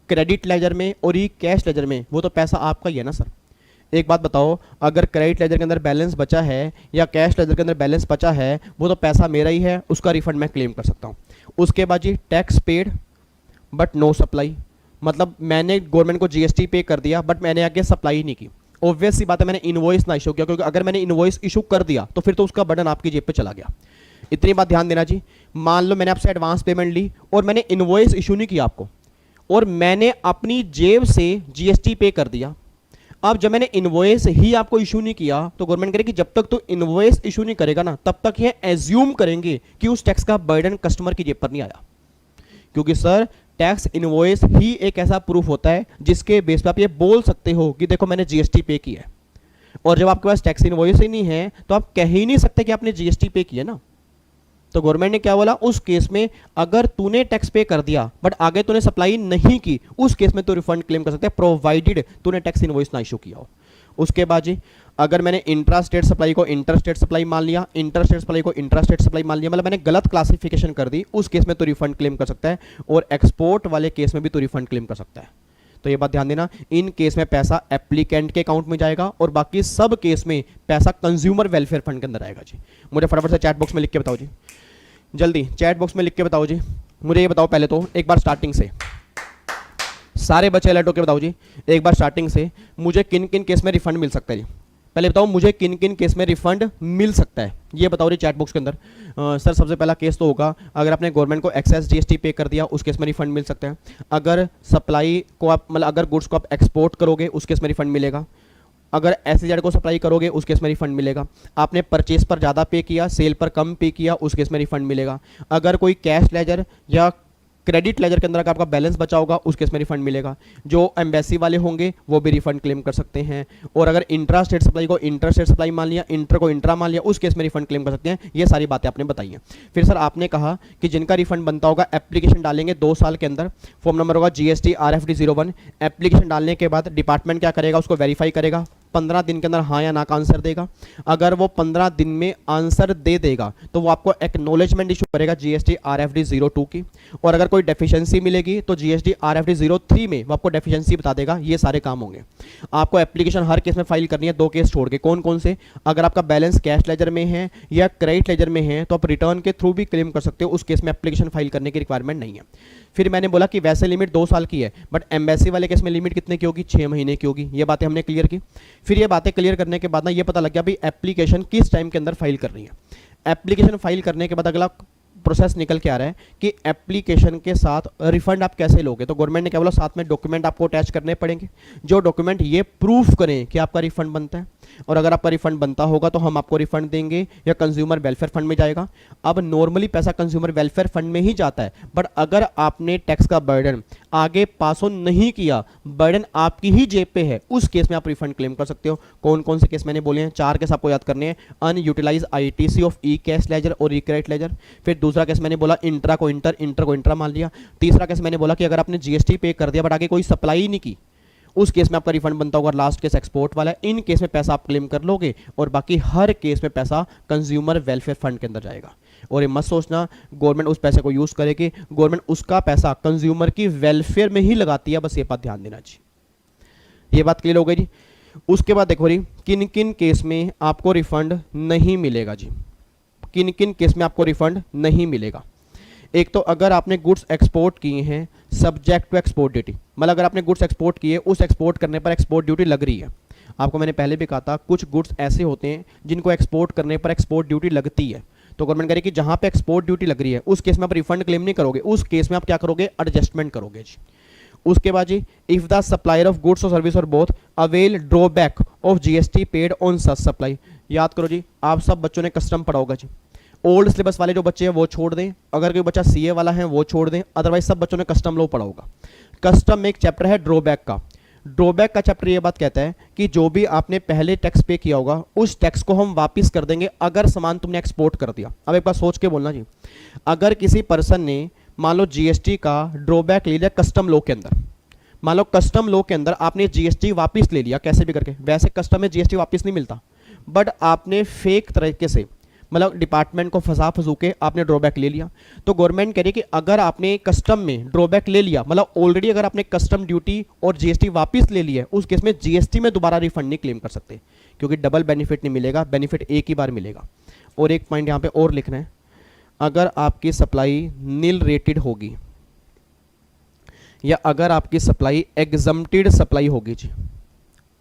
क्रेडिट लेजर में और ई कैश लेजर में, वो तो पैसा आपका ही है ना सर। एक बात बताओ, अगर क्रेडिट लेजर के अंदर बैलेंस बचा है या कैश लेजर के अंदर बैलेंस बचा है, वो तो पैसा मेरा ही है, उसका रिफंड मैं क्लेम कर सकता हूँ। उसके बाद जी, tax paid but no supply, मतलब मैंने गवर्नमेंट को जीएसटी पे कर दिया बट मैंने आगे सप्लाई नहीं की। ऑब्वियस सी बात है, मैंने इनवॉइस ना इशू किया, क्योंकि अगर मैंने इनवॉइस इशू कर दिया तो फिर तो उसका बर्डन आपकी जेब पे चला गया। इतनी बात ध्यान देना जी। मान लो मैंने आपसे एडवांस पेमेंट ली और मैंने इनवॉइस इशू नहीं किया आपको, और मैंने अपनी जेब से जीएसटी पे कर दिया। अब जब मैंने इनवॉइस ही आपको इशू नहीं किया तो गवर्नमेंट कह रही कि जब तक तो इनवॉइस इशू नहीं करेगा ना तब तक ये एज्यूम करेंगे कि उस टैक्स का बर्डन कस्टमर की जेब पर नहीं आया, क्योंकि सर टैक्स इनवॉइस ही एक ऐसा प्रूफ होता है जिसके बेस पर आप ये बोल सकते हो कि देखो मैंने जीएसटी पे किया है। और जब आपके पास टैक्स इनवॉइस ही नहीं है तो आप कह ही नहीं सकते कि आपने जीएसटी पे किया ना। तो गवर्नमेंट ने क्या बोला, उस केस में अगर तूने टैक्स पे कर दिया बट आगे तूने सप्लाई नहीं की, उस केस में तो रिफंड क्लेम कर सकते हैं प्रोवाइडेड तूने टैक्स इनवॉइस ना इशू किया हो। उसके बाद जी अगर मैंने इंट्रा स्टेट सप्लाई को इंटर स्टेट सप्लाई मान लिया, इंटर स्टेट सप्लाई को इंट्रा स्टेट सप्लाई मान लिया, मतलब मैंने गलत क्लासिफिकेशन कर दी, उस केस में तो रिफंड क्लेम कर सकता है। और एक्सपोर्ट वाले केस में भी तो रिफंड क्लेम कर सकता है। तो ये बात ध्यान देना, इन केस में पैसा एप्लीकेंट के अकाउंट में जाएगा और बाकी सब केस में पैसा कंज्यूमर वेलफेयर फंड के अंदर आएगा जी। मुझे फटाफट से चैट बॉक्स में लिख के बताओ जी, जल्दी चैट बॉक्स में लिख के बताओ जी। मुझे ये बताओ पहले तो एक बार स्टार्टिंग से, सारे बच्चे अलर्ट होकर बताओ जी एक बार स्टार्टिंग से, मुझे किन किन केस में रिफंड मिल सकता है जी। पहले बताओ मुझे किन किन केस में रिफंड मिल सकता है, ये बताओ जी चैट बॉक्स के अंदर। सर सबसे पहला केस तो होगा अगर आपने गवर्नमेंट को एक्सेस जीएसटी पे कर दिया, उस केस में रिफंड मिल सकता है। अगर सप्लाई को आप मतलब अगर गुड्स को आप एक्सपोर्ट करोगे उस केस में रिफंड मिलेगा। अगर एसईजेड को सप्लाई करोगे उस केस में रिफंड मिलेगा। आपने परचेज पर ज़्यादा पे किया, सेल पर कम पे किया, उस केस में रिफंड मिलेगा। अगर कोई कैश लेजर या क्रेडिट लेजर के अंदर अगर आपका बैलेंस बचा होगा उस केस में रिफंड मिलेगा। जो एम्बेसी वाले होंगे वो भी रिफंड क्लेम कर सकते हैं। और अगर इंट्रा स्टेट सप्लाई को इंटर स्टेट सप्लाई मान लिया, इंटर को इंट्रा मान लिया, उस केस में रिफंड क्लेम कर सकते हैं। ये सारी बातें आपने बताई हैं। फिर सर आपने कहा कि जिनका रिफंड बनता होगा एप्लीकेशन डालेंगे 2 साल के अंदर, फॉर्म नंबर होगा GST RFD 01। एप्लीकेशन डालने के बाद डिपार्टमेंट क्या करेगा, उसको वेरीफाई करेगा, 15 दिन के अंदर हाँ या ना का आंसर देगा। अगर वो 15 दिन में आंसर दे देगा तो वो आपको एक्नॉलेजमेंट इशू करेगा GST RFD 02 की। और अगर कोई डेफिशिएंसी मिलेगी तो GST RFD 03 में वो आपको डेफिशिएंसी बता देगा। ये सारे काम होंगे। आपको एप्लीकेशन हर केस में फाइल करनी है, 2 केस छोड़ के। कौन कौन से? अगर आपका बैलेंस कैश लेजर में है या क्रेडिट लेजर में है तो आप रिटर्न के थ्रू भी क्लेम कर सकते हो, उस केस में एप्लीकेशन फाइल करने की रिक्वायरमेंट नहीं है। फिर मैंने बोला कि वैसे लिमिट 2 साल की है बट एम्बेसी वाले केस में लिमिट कितने की होगी, 6 महीने की होगी। ये बातें हमने क्लियर की। फिर ये बातें क्लियर करने के बाद ना ये पता लग गया भाई एप्लीकेशन किस टाइम के अंदर फाइल करनी है। एप्लीकेशन फाइल करने के बाद अगला प्रोसेस निकल के आ रहा है कि एप्लीकेशन के साथ रिफंड आप कैसे लोगे। तो गवर्नमेंट ने क्या बोला, साथ में डॉक्यूमेंट आपको अटैच करने पड़ेंगे, जो डॉक्यूमेंट ये प्रूफ करें कि आपका रिफंड बनता है। और अगर आपका रिफंड बनता होगा तो हम आपको रिफंड देंगे या कंज्यूमर वेलफेयर फंड में जाएगा। अब नॉर्मली पैसा कंज्यूमर वेलफेयर फंड में ही जाता है, बट अगर आपने टैक्स का बर्डन आगे पास ऑन नहीं किया, बर्डन आपकी ही जेब पे है, उस केस में आप रिफंड क्लेम कर सकते हो। कौन कौन से केस मैंने बोले हैं, 4 केस आपको याद करने हैं। Unutilise ITC of E cash ledger और ई क्रेडिट लेजर। फिर दूसरा केस मैंने बोला इंट्रा को इंटर, इंटर को इंट्रा मान लिया। तीसरा केस मैंने बोला कि अगर आपने GST पे कर दिया बट आगे कोई सप्लाई नहीं की, उस केस में आपका रिफंड बनता होगा। लास्ट केस एक्सपोर्ट वाला है। इन केस में पैसा आप क्लेम कर लोगे और बाकी हर केस में पैसा कंज्यूमर वेलफेयर फंड के अंदर जाएगा। और ये मत सोचना गवर्नमेंट उस पैसे को यूज करेगी, गवर्नमेंट उसका पैसा कंज्यूमर की वेलफेयर में ही लगाती है। बस ये बात ध्यान देना जी। ये बात क्लियर हो गई जी। उसके बाद देखो जी किन किन केस में आपको रिफंड नहीं मिलेगा जी, किन किन केस में आपको रिफंड नहीं मिलेगा। एक तो अगर आपने गुड्स एक्सपोर्ट किए हैं सब्जेक्ट टू एक्सपोर्ट ड्यूटी, मतलब अगर आपने गुड्स एक्सपोर्ट किए, उस एक्सपोर्ट करने पर एक्सपोर्ट ड्यूटी लग रही है। आपको मैंने पहले भी कहा था कुछ गुड्स ऐसे होते हैं जिनको एक्सपोर्ट करने पर एक्सपोर्ट ड्यूटी लगती है। तो गवर्नमेंट कह रही है कि जहां पे एक्सपोर्ट ड्यूटी लग रही है उस केस में आप रिफंड क्लेम नहीं करोगे, उस केस में आप क्या करोगे, एडजस्टमेंट करोगे जी। उसके बाद जी if the supplier of goods or service or both avail drawback of GST paid on such supply. याद करो जी, आप सब बच्चों ने कस्टम पढ़ा होगा जी। ओल्ड सिलेबस वाले जो बच्चे हैं वो छोड़ दें, अगर कोई बच्चा CA वाला है वो छोड़ दें, अदरवाइज सब बच्चों ने कस्टम लॉ पढ़ा होगा। कस्टम में एक चैप्टर है ड्रॉबैक का। ड्रॉबैक का चैप्टर ये बात कहता है कि जो भी आपने पहले टैक्स पे किया होगा उस टैक्स को हम वापस कर देंगे अगर सामान तुमने एक्सपोर्ट कर दिया। अब एक बार सोच के बोलना जी, अगर किसी पर्सन ने मान लो GST का ड्रॉबैक ले लिया कस्टम लॉ के अंदर, मान लो कस्टम लॉ के अंदर आपने GST वापस ले लिया कैसे भी करके, वैसे कस्टम में GST वापस नहीं मिलता, बट आपने फेक तरीके से मतलब डिपार्टमेंट को फंसू के आपने ड्रॉबैक ले लिया। तो गवर्नमेंट कह रही है कि अगर आपने कस्टम में ड्रॉबैक ले लिया, मतलब ऑलरेडी अगर आपने कस्टम ड्यूटी और GST वापस ले लिया है, उस केस में GST में दोबारा रिफंड नहीं क्लेम कर सकते, क्योंकि डबल बेनिफिट नहीं मिलेगा, बेनिफिट एक ही बार मिलेगा। और एक पॉइंट यहाँ पे और लिखना है, अगर आपकी सप्लाई नील रेटेड होगी या अगर आपकी सप्लाई एग्जम्प्टेड सप्लाई होगी जी,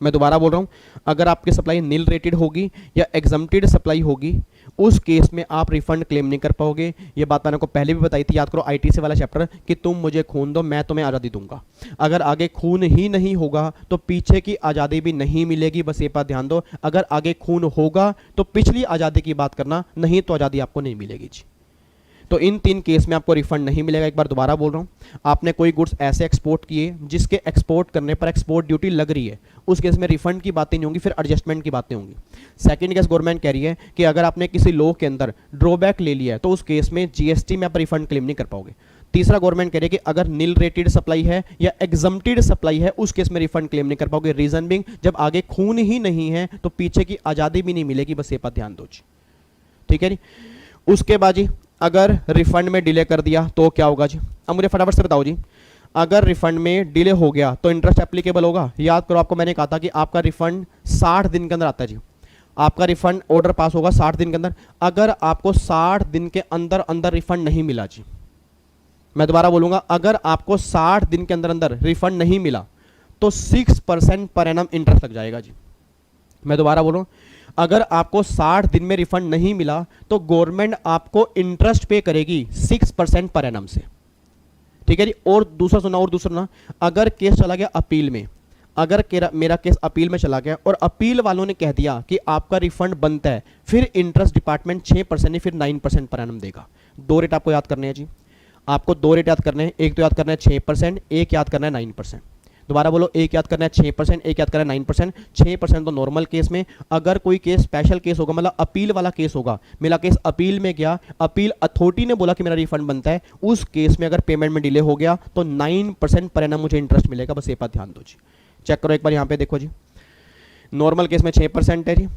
मैं दोबारा बोल रहा हूँ, अगर आपकी सप्लाई नील रेटेड होगी या एग्जम्प्टेड सप्लाई होगी, उस केस में आप रिफंड क्लेम नहीं कर पाओगे। ये बात मैंने को पहले भी बताई थी, याद करो आईटीसी वाला चैप्टर, कि तुम मुझे खून दो मैं तुम्हें आज़ादी दूंगा। अगर आगे खून ही नहीं होगा तो पीछे की आज़ादी भी नहीं मिलेगी, बस ये बात ध्यान दो। अगर आगे खून होगा तो पिछली आज़ादी की बात करना, नहीं तो आज़ादी आपको नहीं मिलेगी जी। तो इन 3 केस में आपको रिफंड नहीं मिलेगा। एक बार दोबारा बोल रहा हूँ, आपने कोई गुड्स ऐसे एक्सपोर्ट किए जिसके एक्सपोर्ट करने पर एक्सपोर्ट ड्यूटी लग रही है, उस केस में रिफंड की बातें नहीं होंगी, फिर एडजस्टमेंट की बातें होंगी। सेकंड केस गवर्नमेंट कह रही है कि अगर आपने किसी लॉ के अंदर ड्रॉबैक ले लिया है तो उस केस में जीएसटी में आप रिफंड क्लेम नहीं कर पाओगे। तीसरा गवर्नमेंट कह रही है कि अगर नील रेटेड सप्लाई है या एग्जम्प्टेड सप्लाई है, उस केस में रिफंड क्लेम नहीं कर पाओगे। रीजन बिंग, जब आगे खून ही नहीं है तो पीछे की आज़ादी भी नहीं मिलेगी, बस ये बात ध्यान दो जी। ठीक है जी। उसके बाद जी अगर रिफंड में डिले कर दिया तो क्या होगा जी? अब मुझे फटाफट से बताओ जी, अगर रिफंड में डिले हो गया तो इंटरेस्ट एप्लीकेबल होगा? याद करो, आपको मैंने कहा था कि आपका रिफंड 60 दिन के अंदर आता है जी। आपका रिफंड ऑर्डर पास होगा 60 दिन के अंदर। अगर आपको 60 दिन के अंदर अंदर रिफंड नहीं मिला जी, मैं दोबारा बोलूंगा, अगर आपको 60 दिन के अंदर अंदर रिफंड नहीं मिला तो 6% पर एनम इंटरेस्ट लग जाएगा जी। मैं दोबारा बोलूं, अगर आपको 60 दिन में रिफंड नहीं मिला तो गवर्नमेंट आपको इंटरेस्ट पे करेगी 6% पर एनम से। ठीक है जी। और दूसरा सुना, अगर केस चला गया अपील में, अगर मेरा केस अपील में चला गया और अपील वालों ने कह दिया कि आपका रिफंड बनता है, फिर इंटरेस्ट डिपार्टमेंट 6% नहीं फिर 9% पर एनम देगा। 2 रेट आपको याद करने हैं जी, आपको 2 रेट याद करने हैं। एक तो याद करना है 6%, एक याद करना है 9%। दोबारा बोलो, एक याद करना है 6%, एक याद करना है 9%। 6% तो नॉर्मल केस में, अगर कोई केस स्पेशल केस होगा, मतलब अपील वाला केस होगा, मेरा केस अपील में गया, अपील अथॉरिटी ने बोला कि मेरा रिफंड बनता है, उस केस में अगर पेमेंट में डिले हो गया तो 9% पर एनम मुझे इंटरेस्ट मिलेगा। बस ये बात ध्यान दो जी। चेक करो एक बार यहाँ पे देखो जी, नॉर्मल केस में 6% है जी,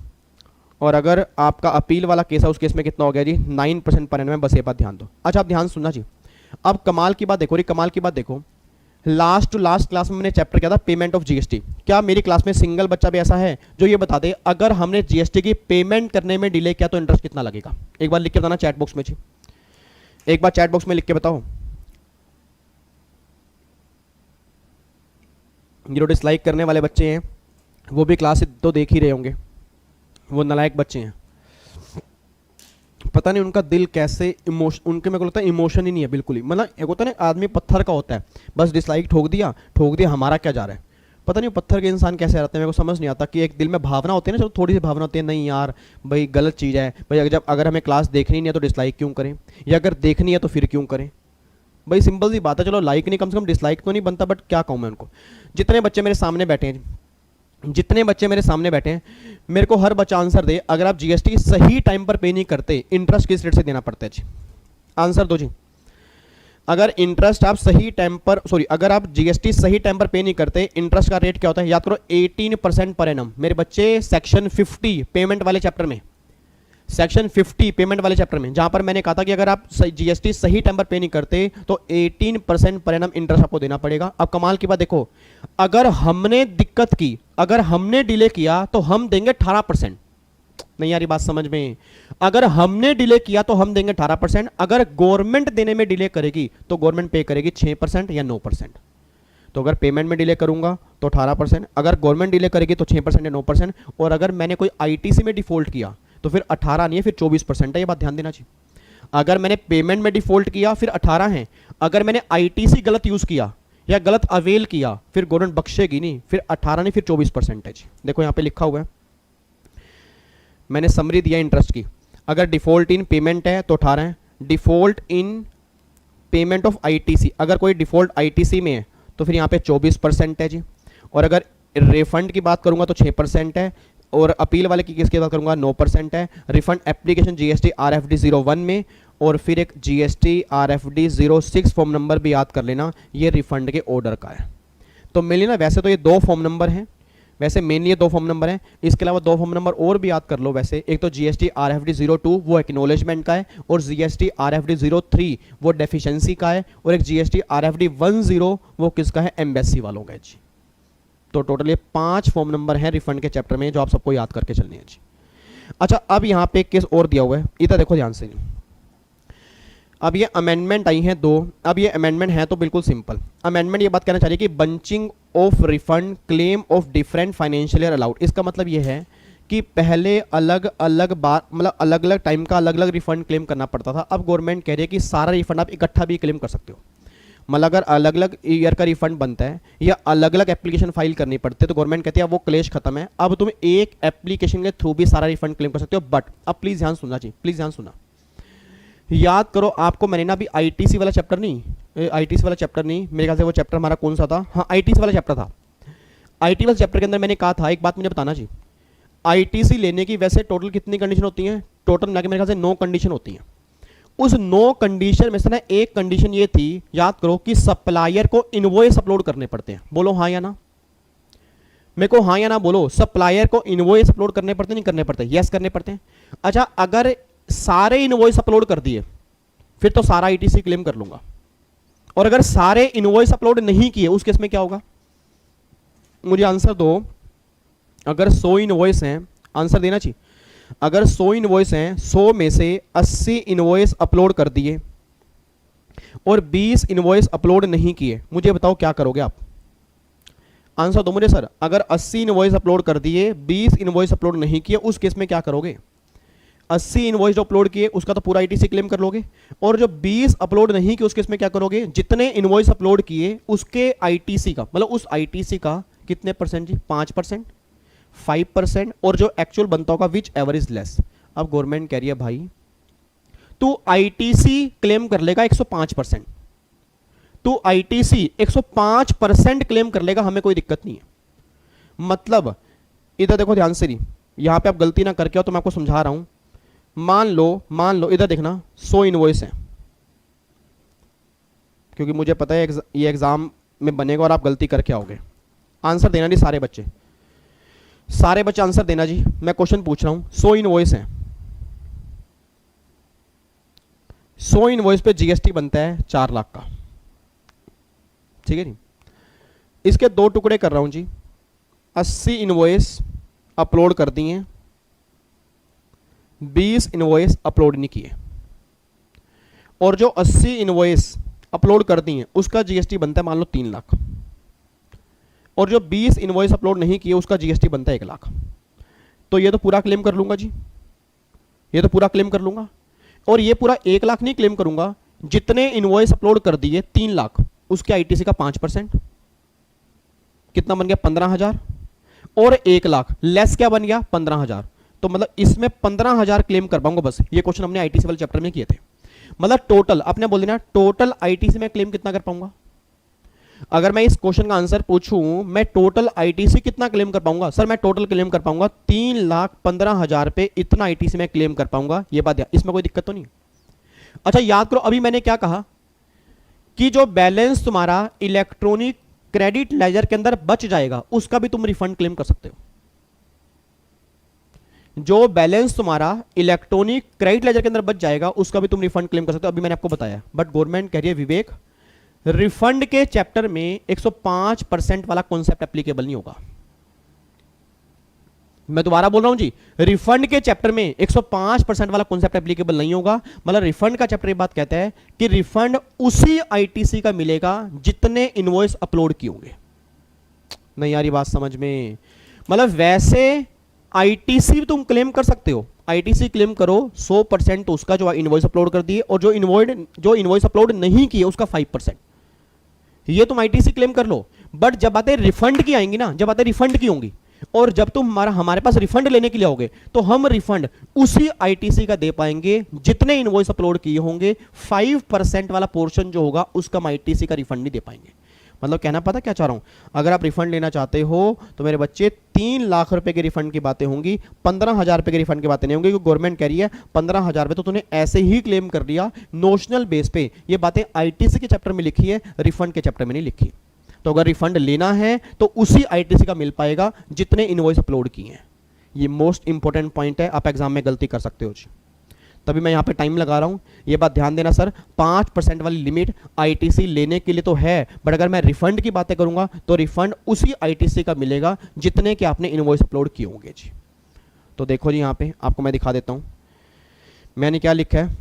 और अगर आपका अपील वाला केस है उस केस में कितना हो गया जी? 9% पर एनम है। बस ये बात ध्यान दो। अच्छा, आप ध्यान सुनना जी। अब कमाल की बात देखो री, कमाल की बात देखो, लास्ट टू लास्ट क्लास में मैंने चैप्टर किया था पेमेंट ऑफ जीएसटी। क्या मेरी क्लास में सिंगल बच्चा भी ऐसा है जो ये बता दे अगर हमने जीएसटी की पेमेंट करने में डिले किया तो इंटरेस्ट कितना लगेगा? एक बार लिख के बताना चैट बॉक्स में जी, एक बार चैट बॉक्स में लिख के बताओ। जो डिसलाइक करने वाले बच्चे हैं वो भी क्लास तो देख ही रहे होंगे, वो नालायक बच्चे हैं, पता नहीं उनका दिल कैसे, इमोशन उनके, मेरे को लगता है इमोशन ही नहीं है बिल्कुल ही। मतलब एक होता है ना आदमी पत्थर का होता है, बस डिसलाइक ठोक दिया, हमारा क्या जा रहा है। पता नहीं पत्थर के इंसान कैसे रहते हैं, मेरे को समझ नहीं आता कि एक दिल में भावना होती है ना, चलो थोड़ी सी भावना होती है, नहीं यार भाई गलत चीज़ है भाई, अगर हमें क्लास देखनी नहीं है तो डिसलाइक क्यों करें, या अगर देखनी है तो फिर क्यों करें भाई? सिंपल सी बात है। चलो लाइक नहीं, कम से कम डिसलाइक तो नहीं बनता, बट क्या कहूँ मैं उनको। जितने बच्चे मेरे सामने बैठे हैं, जितने बच्चे मेरे सामने बैठे हैं, मेरे को हर बच्चा आंसर दे, अगर आप जीएसटी सही टाइम पर पे नहीं करते इंटरेस्ट किस रेट से देना पड़ता है जी? आंसर दो जी। अगर इंटरेस्ट आप सही टाइम पर, सॉरी, अगर आप जीएसटी सही टाइम पर पे नहीं करते, इंटरेस्ट का रेट क्या होता है? याद करो 18% पर एनम। मेरे बच्चे सेक्शन 50 पेमेंट वाले चैप्टर में, सेक्शन 50 पेमेंट वाले चैप्टर में, जहां पर मैंने कहा था कि अगर आप जीएसटी सही टाइम पर पे नहीं करते तो 18% पर एनम इंटरेस्ट आपको देना पड़ेगा। अब कमाल की बात देखो, अगर हमने दिक्कत की, अगर हमने डिले किया तो हम देंगे 18%। नहीं यार ये बात समझ में, अगर हमने डिले किया तो हम देंगे 18%, अगर गवर्नमेंट देने में डिले करेगी तो गवर्नमेंट पे करेगी 6% या 9%। तो अगर पेमेंट में डिले करूंगा तो 18%, अगर गवर्नमेंट डिले करेगी तो 6% या 9%, और अगर मैंने कोई आईटीसी में डिफॉल्ट किया तो फिर 18 नहीं है, फिर 24% है। ये बात ध्यान देना चाहिए। अगर मैंने पेमेंट में डिफॉल्ट किया फिर 18 है, अगर मैंने आईटीसी गलत यूज किया या गलत अवेल किया फिर गवर्नमेंट बख्शेगी नहीं, फिर 18 नहीं फिर 24% है। देखो यहां पे लिखा हुआ है, मैंने समरी दिया इंटरेस्ट की। अगर डिफॉल्ट इन पेमेंट है तो 18 है, default in payment of ITC, अगर कोई डिफॉल्ट आईटीसी में है तो फिर यहाँ पे 24% है जी। और अगर रिफंड की बात करूंगा तो 6% है, और अपील वाले की केस की बात करूंगा 9% है। रिफंड एप्लीकेशन जीएसटी आरएफडी 01 में, और फिर एक जीएसटी आरएफडी 06 फॉर्म नंबर भी याद कर लेना, ये रिफंड के ऑर्डर का है। तो मेनली ना वैसे तो ये 2 फॉर्म नंबर हैं, वैसे मेनली ये 2 फॉर्म नंबर हैं, इसके अलावा 2 फॉर्म नंबर और भी याद कर लो वैसे। एक तो जीएसटी आरएफडी 02 वो एक्नॉलेजमेंट का है, और जीएसटी आरएफडी 03 वो डेफिशिएंसी का है, और एक जीएसटी आरएफडी 10 वो किसका है? एम्बेसी वालों का है जी। तो टोटल ये 5 फॉर्म नंबर हैं रिफंड के चैप्टर में जो आप सबको याद करके चलने हैं जी। अच्छा, अब यहाँ पे एक केस और दिया हुआ है, इधर देखो ध्यान से। अब ये अमेंडमेंट आई हैं 2। अब ये अमेंडमेंट है तो बिल्कुल सिंपल अमेंडमेंट, ये बात कहना चाहिए कि bunching of refund claim of different financial year allowed. इसका मतलब ये है कि पहले अलग अलग बार मतलब अलग अलग टाइम का अलग अलग रिफंड क्लेम करना पड़ता था। अब गवर्नमेंट कह रही है कि सारा रिफंड आप इकट्ठा भी क्लेम कर सकते हो। मतलब अगर अलग अलग ईयर का रिफंड बनता है या अलग अलग एप्लीकेशन फाइल करनी पड़ती है तो गवर्नमेंट कहती है अब वो क्लेश खत्म है, अब तुम एक एप्लीकेशन के थ्रू भी सारा रिफंड क्लेम कर सकते हो। बट अब प्लीज ध्यान सुनना चाहिए, प्लीज ध्यान सुनना, याद करो आपको मैंने ना अभी आईटीसी वाला चैप्टर नहीं, आईटीसी वाला चैप्टर नहीं, मेरे ख्याल से वो चैप्टर हमारा कौन सा था, हाँ आईटीसी वाला चैप्टर था। आईटी वाले चैप्टर के अंदर मैंने कहा था, एक बात मुझे बताना चाहिए, आईटीसी लेने की वैसे टोटल कितनी कंडीशन होती है, टोटल मिला के मेरे ख्याल से 9 कंडीशन होती हैं। उस 9 कंडीशन में से ना एक कंडीशन ये थी, याद करो, कि सप्लायर को इनवॉइस अपलोड करने पड़ते हैं। बोलो हाँ या ना, मेरे को हाँ या ना बोलो, सप्लायर को इनवॉइस अपलोड करने पड़ते नहीं करने पड़ते? यस करने पड़ते हैं। अच्छा अगर सारे इनवॉइस अपलोड कर दिए फिर तो सारा आईटीसी क्लेम कर लूंगा, और अगर सारे इनवॉइस अपलोड नहीं किए उस केस में क्या होगा? मुझे आंसर दो। अगर 100 इनवॉइस हैं, आंसर देना चाहिए, अगर 100 इनवॉइस हैं, 100 में से 80 इनवॉइस अपलोड कर दिए और 20 इनवॉइस अपलोड नहीं किए, मुझे बताओ क्या करोगे आप? आंसर दो मुझे सर। अगर 80 इनवॉइस अपलोड कर दिए, 20 इनवॉइस अपलोड नहीं किए, उस केस में क्या करोगे? 80 इनवॉइस जो अपलोड किए उसका तो पूरा आईटीसी क्लेम कर लोगे, और जो 20 अपलोड नहीं किए उस केस में क्या करोगे? जितने इनवॉइस अपलोड किए उसके आईटीसी का, मतलब उस आईटीसी का कितने परसेंट जी? 5%, 5%, और जो एक्चुअल बनता होगा विच एवर इज लेस। अब गवर्नमेंट कह रही है भाई तू आईटीसी क्लेम कर लेगा 105%, तू आईटीसी 105% क्लेम कर लेगा, हमें कोई दिक्कत नहीं है। मतलब इधर देखो ध्यान से, नहीं यहां पे आप गलती ना करके आओ तो मैं आपको समझा रहा हूं। मान लो इधर देखना 100 इनवॉइस हैं, क्योंकि मुझे पता है ये एग्जाम में बनेगा और आप गलती करके आओगे। आंसर देना जी सारे बच्चे, सारे बच्चे आंसर देना जी, मैं क्वेश्चन पूछ रहा हूं। 100 इनवॉइस हैं, 100 इनवॉइस पे जीएसटी बनता है 4 लाख का, ठीक है जी। इसके 2 टुकड़े कर रहा हूं जी। 80 इनवॉइस अपलोड कर दिए, 20 इनवॉइस अपलोड नहीं किए, और जो 80 इनवॉइस अपलोड कर दिए उसका जीएसटी बनता है मान लो 3 लाख, और जो 20 इनवॉइस अपलोड नहीं किए उसका जीएसटी बनता है 1 लाख। तो ये तो पूरा क्लेम कर लूंगा जी, ये तो पूरा क्लेम कर लूंगा। और ये पूरा 1 लाख नहीं क्लेम करूंगा, जितने इनवॉइस अपलोड कर दिए 3 लाख, उसके आईटीसी का 5%, कितना बन गया? 15,000, और 1 लाख लेस क्या बन गया? 15,000। तो मतलब इसमें 15,000 क्लेम कर पाऊंगा बस। ये क्वेश्चन हमने आईटीसी वाले चैप्टर में किए थे। मतलब टोटल आपने बोल देना, टोटल आईटीसी में क्लेम कितना कर पाऊंगा? अगर मैं इस क्वेश्चन का आंसर पूछूं, मैं टोटल आईटीसी कितना क्लेम कर पाऊंगा? सर मैं टोटल क्लेम कर पाऊंगा 3,15,000 पे, इतना आईटीसी में क्लेम कर पाऊंगा। ये बात, इसमें कोई दिक्कत तो नहीं? अच्छा याद करो, अभी मैंने क्या कहा कि जो बैलेंस तुम्हारा इलेक्ट्रॉनिक क्रेडिट लेजर के अंदर बच जाएगा उसका भी तुम रिफंड क्लेम कर सकते हो। जो बैलेंस तुम्हारा इलेक्ट्रॉनिक क्रेडिट लेजर के अंदर बच जाएगा उसका भी तुम रिफंड क्लेम कर सकते हो, अभी मैंने आपको बताया। बट गवर्नमेंट कह रही है विवेक, रिफंड के चैप्टर में 105% वाला कॉन्सेप्ट एप्लीकेबल नहीं होगा। मैं दोबारा बोल रहा हूं जी, रिफंड के चैप्टर में 105% वाला कॉन्सेप्ट एप्लीकेबल नहीं होगा। मतलब रिफंड का चैप्टर ये बात कहता है कि रिफंड उसी आईटीसी का मिलेगा जितने इनवॉइस अपलोड किए होंगे। नहीं यार ये बात समझ में? मतलब वैसे आईटीसी तुम क्लेम कर सकते हो, आईटीसी क्लेम करो 100% तो उसका जो इनवॉइस अपलोड कर दिए, और जो इनवॉइस अपलोड नहीं किए उसका 5%, ये तुम आईटीसी क्लेम कर लो। बट जब बातें रिफंड की आएंगी ना, जब बातें रिफंड की होंगी, और जब तुम हमारे पास रिफंड लेने के लिए आओगे तो हम रिफंड उसी आईटीसी का दे पाएंगे जितने इनवॉइस अपलोड किए होंगे। 5% वाला पोर्शन जो होगा उसका हम आईटीसी का रिफंड नहीं दे पाएंगे। मतलब कहना पता क्या चाह रहा हूं, अगर आप रिफंड लेना चाहते हो तो मेरे बच्चे 3 लाख रुपए के रिफंड की बातें होंगी, 15,000 रुपए के रिफंड की बातें नहीं होंगी, क्योंकि गवर्नमेंट कह रही है 15,000 रुपए तो तूने ऐसे ही क्लेम कर लिया नोशनल बेस पे। ये बातें आईटीसी के चैप्टर में लिखी है, रिफंड के चैप्टर में नहीं लिखी। तो अगर रिफंड लेना है तो उसी आईटीसी का मिल पाएगा जितने इनवॉइस अपलोड किए हैं। ये मोस्ट इंपॉर्टेंट पॉइंट है, आप एग्जाम में गलती कर सकते हो जी, तभी मैं यहां पे टाइम लगा रहा हूं। ये बात ध्यान देना सर, 5% वाली लिमिट आईटीसी लेने के लिए तो है, बट अगर मैं रिफंड की बातें करूंगा तो रिफंड उसी आईटीसी का मिलेगा जितने के आपने इनवॉइस अपलोड किए होंगे जी। तो देखो जी, यहां पे आपको मैं दिखा देता हूं, मैंने क्या लिखा है,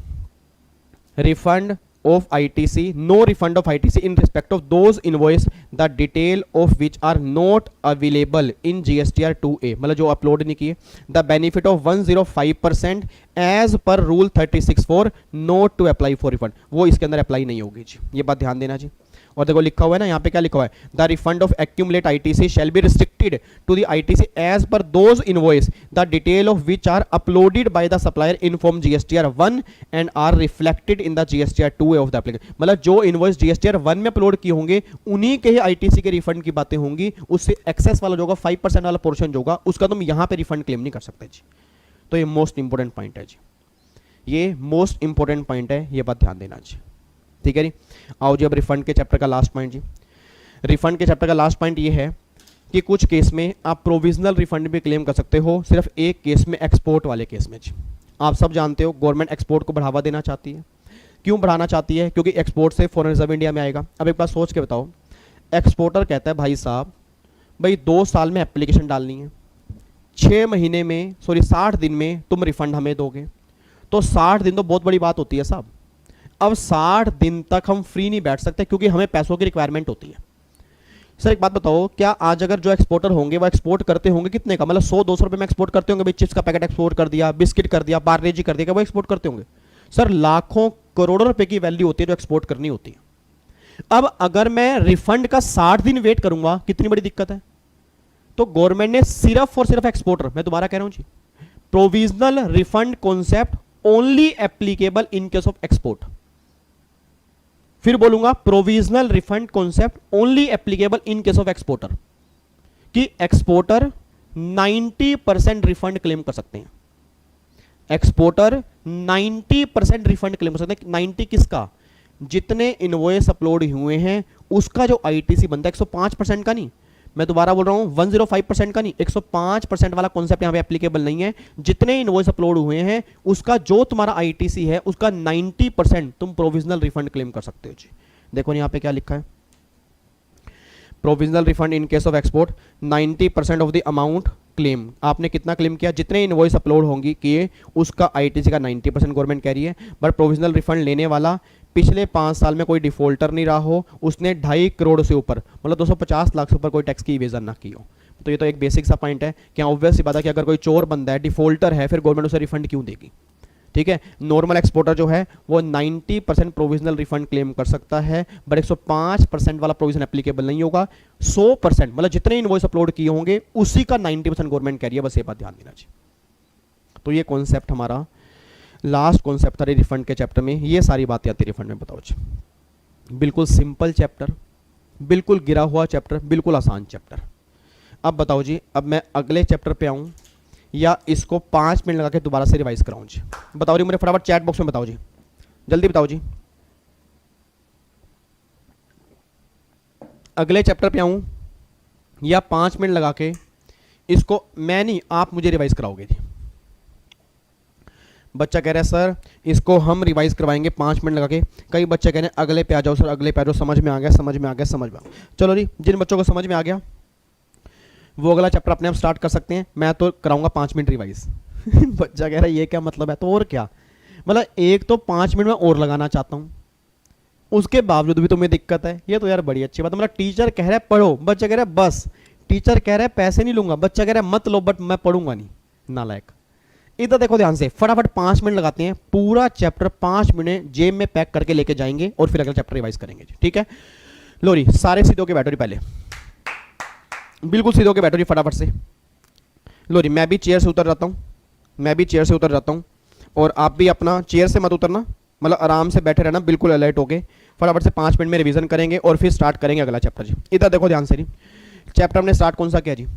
refund of ITC, no refund of ITC in respect of those invoice the detail of which are not available in GSTR 2A, मतलब जो अपलोड नहीं किए, the benefit of 105% as per rule 36(4) not to apply for refund, वो इसके अंदर apply नहीं होगी जी, ये बात ध्यान देना जी। और देखो लिखा हुआ है ना, यहाँ पे क्या लिखा हुआ है, the refund of accumulate ITC shall be restricted to the ITC as per those invoice the detail of which are uploaded by the supplier in form GSTR 1 and are reflected in the GSTR 2A of the application, मतलब जो invoice GSTR 1 में upload किए होंगे उन्हीं के ही ITC के refund की बातें होंगी, उससे एक्सेस वाला जो होगा 5% वाला पोर्शन जो होगा उसका तुम यहाँ पे रिफंड क्लेम नहीं कर सकते जी। तो ये मोस्ट इंपॉर्टेंट पॉइंट है जी, ये मोस्ट इंपॉर्टेंट पॉइंट है, ये बात ध्यान देना जी, ठीक है जी। आओ जी अब रिफंड के चैप्टर का लास्ट पॉइंट जी, रिफंड के चैप्टर का लास्ट पॉइंट ये है कि कुछ केस में आप प्रोविजनल रिफंड भी क्लेम कर सकते हो, सिर्फ एक केस में, एक्सपोर्ट वाले केस में जी। आप सब जानते हो गवर्नमेंट एक्सपोर्ट को बढ़ावा देना चाहती है, क्यों बढ़ाना चाहती है, क्योंकि एक्सपोर्ट से फॉरेन रिजर्व इंडिया में आएगा। अब एक बात सोच के बताओ, एक्सपोर्टर कहता है भाई साहब भाई 2 साल में एप्लीकेशन डालनी है, 6 महीने में 60 दिन में तुम रिफंड हमें दोगे, तो 60 दिन तो बहुत बड़ी बात होती है साहब। अब 60 दिन तक हम फ्री नहीं बैठ सकते क्योंकि हमें पैसों की रिक्वायरमेंट होती है। सर एक बात बताओ, क्या आज अगर जो एक्सपोर्टर होंगे वो एक्सपोर्ट करते होंगे कितने का, मतलब 100-200 रुपए में एक्सपोर्ट करते होंगे, भाई चिप्स का पैकेट एक्सपोर्ट कर दिया, बिस्किट कर दिया, पार्ले-जी कर दिया, क्या वो एक्सपोर्ट करते होंगे? सर लाखों करोड़ों रुपए की वैल्यू होती है जो एक्सपोर्ट करनी होती है। अब अगर मैं रिफंड का 60 दिन वेट करूंगा, कितनी बड़ी दिक्कत है। तो गवर्नमेंट ने सिर्फ और सिर्फ एक्सपोर्टर, मैं दोबारा कह रहा हूं जी, provisional refund concept only applicable in case of export. फिर बोलूंगा, provisional refund concept only applicable in case of exporter, कि एक्सपोर्टर 90% रिफंड क्लेम कर सकते हैं। एक्सपोर्टर 90% रिफंड क्लेम कर सकते हैं। 90 किसका? जितने इनवॉइस अपलोड हुए हैं उसका जो ITC बनता है, 105% का नहीं, मैं दोबारा बोल रहा हूं 105% का नहीं, 105% वाला कॉन्सेप्ट यहां पे एप्लीकेबल नहीं है। जितने इनवॉइस अपलोड हुए हैं उसका जो तुम्हारा ITC है उसका 90% तुम प्रोविजनल रिफंड क्लेम कर सकते हो जी। देखो यहां पे क्या लिखा है, provisional refund in case of export 90% of the amount claim. आपने कितना क्लेम किया, जितने इनवॉइस अपलोड होंगी किए उसका ITC का 90% गवर्नमेंट कह रही है। बट प्रोविजनल रिफंड लेने वाला पिछले 5 साल में कोई डिफॉल्टर नहीं रहा हो, उसने 2.5 करोड़ से ऊपर मतलब 250 लाख से ऊपर कोई टैक्स की इवेजन ना की हो। तो ये तो एक बेसिक सा पॉइंट है कि ऑब्वियस सी बात है कि अगर कोई चोर बंदा है, डिफॉल्टर है, फिर गवर्नमेंट उसे रिफंड क्यों देगी। ठीक है, नॉर्मल एक्सपोर्टर जो है वो 90% प्रोविजनल रिफंड क्लेम कर सकता है, बट 105% वाला प्रोविजन एप्लीकेबल नहीं होगा। 100% मतलब जितने इनवॉइस अपलोड किए होंगे उसी का 90% गवर्नमेंट कह रही है, बस ये बात ध्यान देना चाहिए। तो ये कॉन्सेप्ट हमारा लास्ट कॉन्सेप्ट था रिफंड के चैप्टर में। ये सारी बातें आती रिफंड में, बताओ जी। बिल्कुल सिंपल चैप्टर, बिल्कुल गिरा हुआ चैप्टर, बिल्कुल आसान चैप्टर। अब बताओ जी, अब मैं अगले चैप्टर पे आऊं या इसको 5 मिनट लगा के दोबारा से रिवाइज कराऊं जी? बताओ जी, मुझे फटाफट चैट बॉक्स में बताओ जी, जल्दी बताओ जी। अगले चैप्टर पे आऊं या 5 मिनट लगा के इसको, मैं नहीं आप मुझे रिवाइज कराओगे जी? बच्चा कह रहा है सर इसको हम रिवाइज करवाएंगे 5 मिनट लगा के। कई बच्चे कह रहे हैं अगले पे आ जाओ सर, अगले पे आ जाओ, समझ में आ गया, समझ में आ गया, समझ में आ गया। चलो जी, जिन बच्चों को समझ में आ गया वो अगला चैप्टर अपने आप स्टार्ट कर सकते हैं, मैं तो कराऊंगा 5 मिनट रिवाइज। बच्चा कह रहा है ये क्या मतलब है, तो और क्या मतलब, एक तो 5 मिनट में और लगाना चाहता हूँ, उसके बावजूद भी तुम्हें दिक्कत है। ये तो यार बड़ी अच्छी बात है। मतलब टीचर कह रहा है पढ़ो, बच्चा कह रहा है बस, टीचर कह रहा है पैसे नहीं लूंगा, बच्चा कह रहा है मत लो बट मैं पढ़ूंगा नहीं। नालायक। इधर देखो ध्यान से, फटाफट 5 मिनट लगाते हैं, पूरा चैप्टर 5 मिनट जेब में पैक करके लेके जाएंगे और फिर अगला चैप्टर रिवाइज करेंगे। ठीक है, लो जी सारे सीधे होके बैठो जी, पहले बिल्कुल सीधे होके बैठो जी फटाफट से। लो जी, मैं भी चेयर से उतर जाता हूँ, मैं भी चेयर से उतर जाता हूँ, और आप भी अपना चेयर से मत उतरना, मतलब आराम से बैठे रहना, बिल्कुल अलर्ट होके। फटाफट से 5 मिनट में रिवीजन करेंगे और फिर स्टार्ट करेंगे अगला चैप्टर जी। इधर देखो ध्यान से जी, चैप्टर हमने स्टार्ट कौन सा किया जी,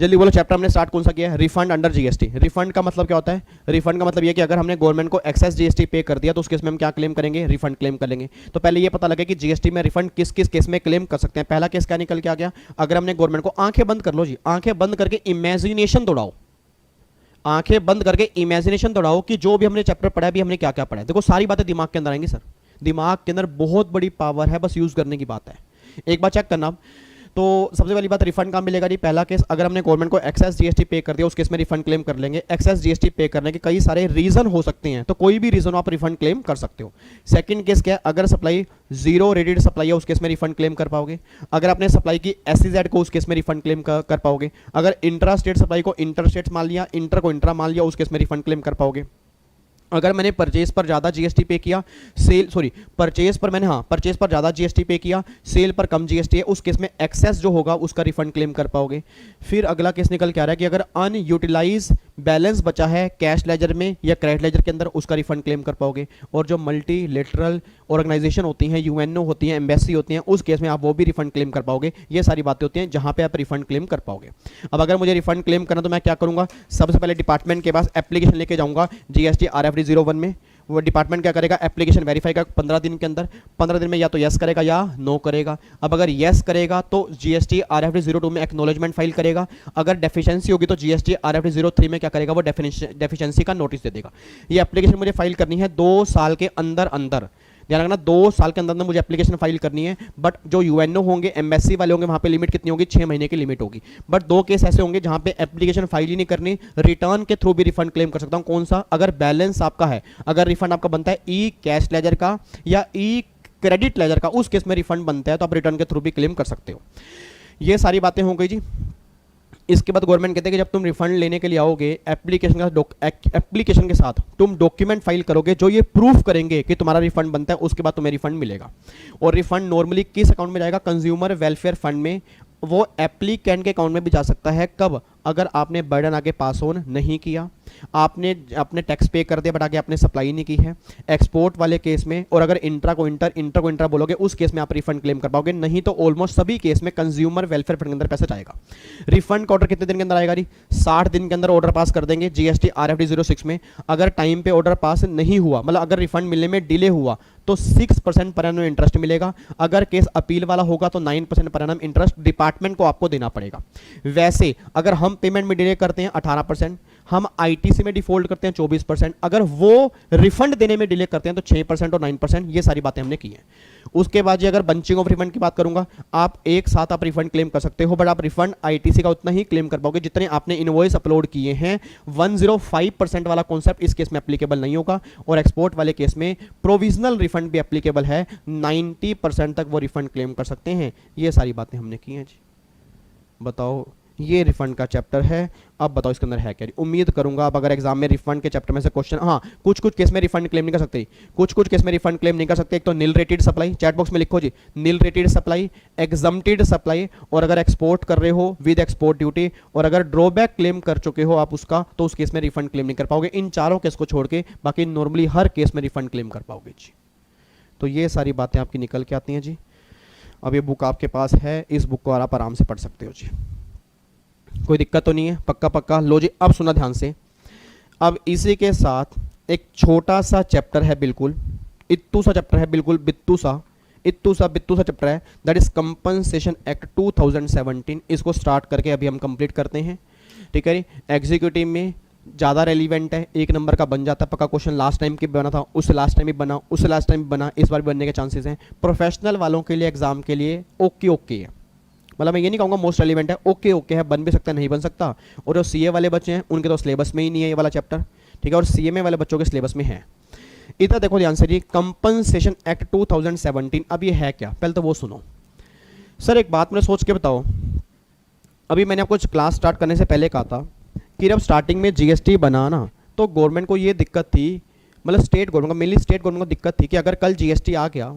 जल्दी बोलो। चैप्टर हमने स्टार्ट कौन सा किया है? Refund under GST। रिफंड का मतलब क्या होता है? रिफंड का मतलब ये कि अगर हमने गवर्नमेंट को एक्सेस GST पे कर दिया तो उस केस में हम क्या क्लेम करेंगे? रिफंड क्लेम करेंगे। तो पहले ये पता लगे कि GST में रिफंड किस किस केस में क्लेम कर सकते हैं। पहला केस क्या निकल के आ गया? अगर हमने गवर्नमेंट को, आंखें बंद कर लो जी, आंखें बंद करके इमेजिनेशन दौड़ाओ, आंखें बंद करके इमेजिनेशन दौड़ाओ कि जो भी हमने चैप्टर पढ़ा है, भी हमने क्या क्या पढ़ा है। देखो सारी बातें दिमाग के अंदर आएंगी सर, दिमाग के अंदर बहुत बड़ी पावर है, बस यूज करने की बात है। एक बार चेक करना, तो सबसे पहली बात, रिफंड कहाँ मिलेगा जी? पहला केस, अगर हमने गवर्नमेंट को एक्सेस जीएसटी पे कर दिया, उस केस में रिफंड क्लेम कर लेंगे। एक्सेस जीएसटी पे करने के कई सारे रीजन हो सकते हैं, तो कोई भी रीजन आप रिफंड क्लेम कर सकते हो। सेकंड केस क्या है? अगर सप्लाई जीरो रेटेड सप्लाई है, उस केस में रिफंड क्लेम कर पाओगे। अगर आपने सप्लाई की एसईजेड को, उस केस में रिफंड क्लेम कर पाओगे। अगर इंट्रा स्टेट सप्लाई को इंटर स्टेट मान लिया, इंटर को इंट्रा मान लिया, उस केस में रिफंड क्लेम कर पाओगे। अगर मैंने परचेज पर ज़्यादा जीएसटी पे किया, परचेज पर ज़्यादा जीएसटी पे किया, सेल पर कम जीएसटी है, उस केस में एक्सेस जो होगा उसका रिफंड क्लेम कर पाओगे। फिर अगला केस निकल के आ रहा है कि अगर अनयूटिलाइज बैलेंस बचा है कैश लेजर में या क्रेडिट लेजर के अंदर, उसका रिफंड क्लेम कर पाओगे। और जो मल्टीलेटरल ऑर्गेनाइजेशन होती हैं, यूएनओ होती हैं, एम्बेसी होती हैं, उस केस में आप वो भी रिफंड क्लेम कर पाओगे। ये सारी बातें होती हैं जहां पे आप रिफंड क्लेम कर पाओगे। अब अगर मुझे रिफंड क्लेम करना तो मैं क्या करूंगा? सबसे पहले डिपार्टमेंट के पास एप्लीकेशन लेके जाऊंगा जीएसटी RFD 01 में। वो डिपार्टमेंट क्या करेगा? एप्लीकेशन वेरीफाई का 15 दिन के अंदर, 15 दिन में या तो यस करेगा या नो करेगा। अब अगर यस करेगा तो जीएसटी RFD 02 में एक्नॉलेजमेंट फाइल करेगा। अगर डेफिशिएंसी होगी तो जीएसटी RFD 03 में क्या करेगा? वो डेफिशिएंसी का नोटिस दे देगा। ये एप्लीकेशन मुझे फाइल करनी है 2 साल के अंदर अंदर। ध्यान रखना, 2 साल के अंदर मुझे एप्लीकेशन फाइल करनी है। बट जो यूएनओ होंगे, एम्बेसी वाले होंगे, वहां पे लिमिट कितनी होगी? 6 महीने की लिमिट होगी। बट 2 केस ऐसे होंगे जहां पे एप्लीकेशन फाइल ही नहीं करनी, रिटर्न के थ्रू भी रिफंड क्लेम कर सकता हूं। कौन सा? अगर बैलेंस आपका है, अगर रिफंड आपका बनता है ई कैश लेजर का या ई क्रेडिट लेजर का, उस केस में रिफंड बनता है तो आप रिटर्न के थ्रू भी क्लेम कर सकते हो। ये सारी बातें हो गई जी। इसके बाद गवर्नमेंट कहते हैं कि जब तुम रिफंड लेने के लिए आओगे, एप्लीकेशन के साथ तुम डॉक्यूमेंट फाइल करोगे जो ये प्रूफ करेंगे कि तुम्हारा रिफंड बनता है, उसके बाद तुम्हें रिफंड मिलेगा। और रिफंड नॉर्मली किस अकाउंट में जाएगा? कंज्यूमर वेलफेयर फंड में। वो एप्लीकेंट के अकाउंट में भी जा सकता है। कब? अगर आपने बर्डन आगे पास ऑन नहीं किया, आपने अपने टैक्स पे कर दिया बट आगे आपने सप्लाई नहीं की है, एक्सपोर्ट वाले केस में। और अगर इंट्रा को इंट्रा बोलोगे, उस केस में आप रिफंड क्लेम कर पाओगे। नहीं तो ऑलमोस्ट सभी केस में कंज्यूमर वेलफेयर फंड के अंदर पैसा जाएगा। रिफंड का ऑर्डर कितने दिन के अंदर आएगा? 60 दिन के अंदर ऑर्डर पास कर देंगे जीएसटी RFD 06 में। अगर टाइम पे ऑर्डर पास नहीं हुआ, मतलब अगर रिफंड मिलने में डिले हुआ, तो 6% पर एनम इंटरेस्ट मिलेगा। अगर केस अपील वाला होगा तो 9% पर एनम इंटरेस्ट डिपार्टमेंट को आपको देना पड़ेगा। वैसे अगर हम पेमेंट में डिले करते हैं 18%, हम आईटीसी में डिफॉल्ट करते हैं 24%, अगर वो रिफंड देने में डिले करते हैं तो 6% और 9%। ये सारी बातें हमने की हैं। उसके बाद अगर बंचिंग ऑफ रिफंड की बात करूंगा, आप एक साथ आप रिफंड क्लेम कर सकते हो, बट आप रिफंड आईटीसी का उतना ही क्लेम कर पाओगे जितने आपने इनवॉइस अपलोड किए हैं। 105% वाला कॉन्सेप्ट इस केस में एप्लीकेबल नहीं होगा। और एक्सपोर्ट वाले केस में प्रोविजनल रिफंड भी एप्लीकेबल है, 90% तक वो रिफंड क्लेम कर सकते हैं। ये सारी बातें हमने की हैं जी। बताओ, ये रिफंड का चैप्टर है। अब बताओ इसके अंदर है क्या? उम्मीद करूंगा अब अगर एग्जाम में रिफंड के चैप्टर में से क्वेश्चन, कुछ केस में रिफंड क्लेम नहीं कर सकते, कुछ केस में रिफंड क्लेम नहीं कर सकते। एक तो nil rated supply, chat box में लिखो जी, nil rated supply, exempted supply, और अगर एक्सपोर्ट कर रहे हो विद एक्सपोर्ट ड्यूटी, और अगर ड्रॉबैक क्लेम कर चुके हो आप उसका, तो उस केस में रिफंड क्लेम नहीं कर पाओगे। इन चारों केस को छोड़ के बाकी नॉर्मली हर केस में रिफंड क्लेम कर पाओगे जी। तो ये सारी बातें आपकी निकल के आती हैं जी। अब ये बुक आपके पास है, इस बुक को आप आराम से पढ़ सकते हो जी, कोई दिक्कत तो नहीं है? पक्का लो जी। अब सुना ध्यान से। अब इसी के साथ एक छोटा सा चैप्टर है, बिल्कुल इत्तू सा चैप्टर है, बिल्कुल बित्तू सा चैप्टर है, दैट इज कंपनसेशन एक्ट 2017। इसको स्टार्ट करके अभी हम कंप्लीट करते हैं, ठीक है। एग्जीक्यूटिव में ज़्यादा रेलिवेंट है, 1 नंबर का बन जाता है पक्का क्वेश्चन। लास्ट टाइम की बना था, उससे लास्ट टाइम भी बना, उससे लास्ट टाइम भी बना, इस बार भी बनने के चांसेस हैं। प्रोफेशनल वालों के लिए एग्जाम के लिए ओके है, मतलब मैं ये नहीं कहूँगा मोस्ट रेलिवेंट है, ओके है, बन भी सकता है नहीं बन सकता। और जो सीए वाले बच्चे हैं उनके तो सिलेबस में ही नहीं है ये वाला चैप्टर, ठीक है, और सीएमए वाले बच्चों के सिलेबस में है। इधर देखो ध्यान से जी, कंपनसेशन एक्ट 2017। अब ये है क्या, पहले तो वो सुनो। सर एक बात मैंने सोच के बताओ, अभी मैंने आपको क्लास स्टार्ट करने से पहले कहा था कि जब स्टार्टिंग में जीएसटी बना ना, तो गवर्नमेंट को ये दिक्कत थी, मतलब स्टेट गवर्नमेंट को, मेनली स्टेट गवर्नमेंट को दिक्कत थी कि अगर कल जीएसटी आ गया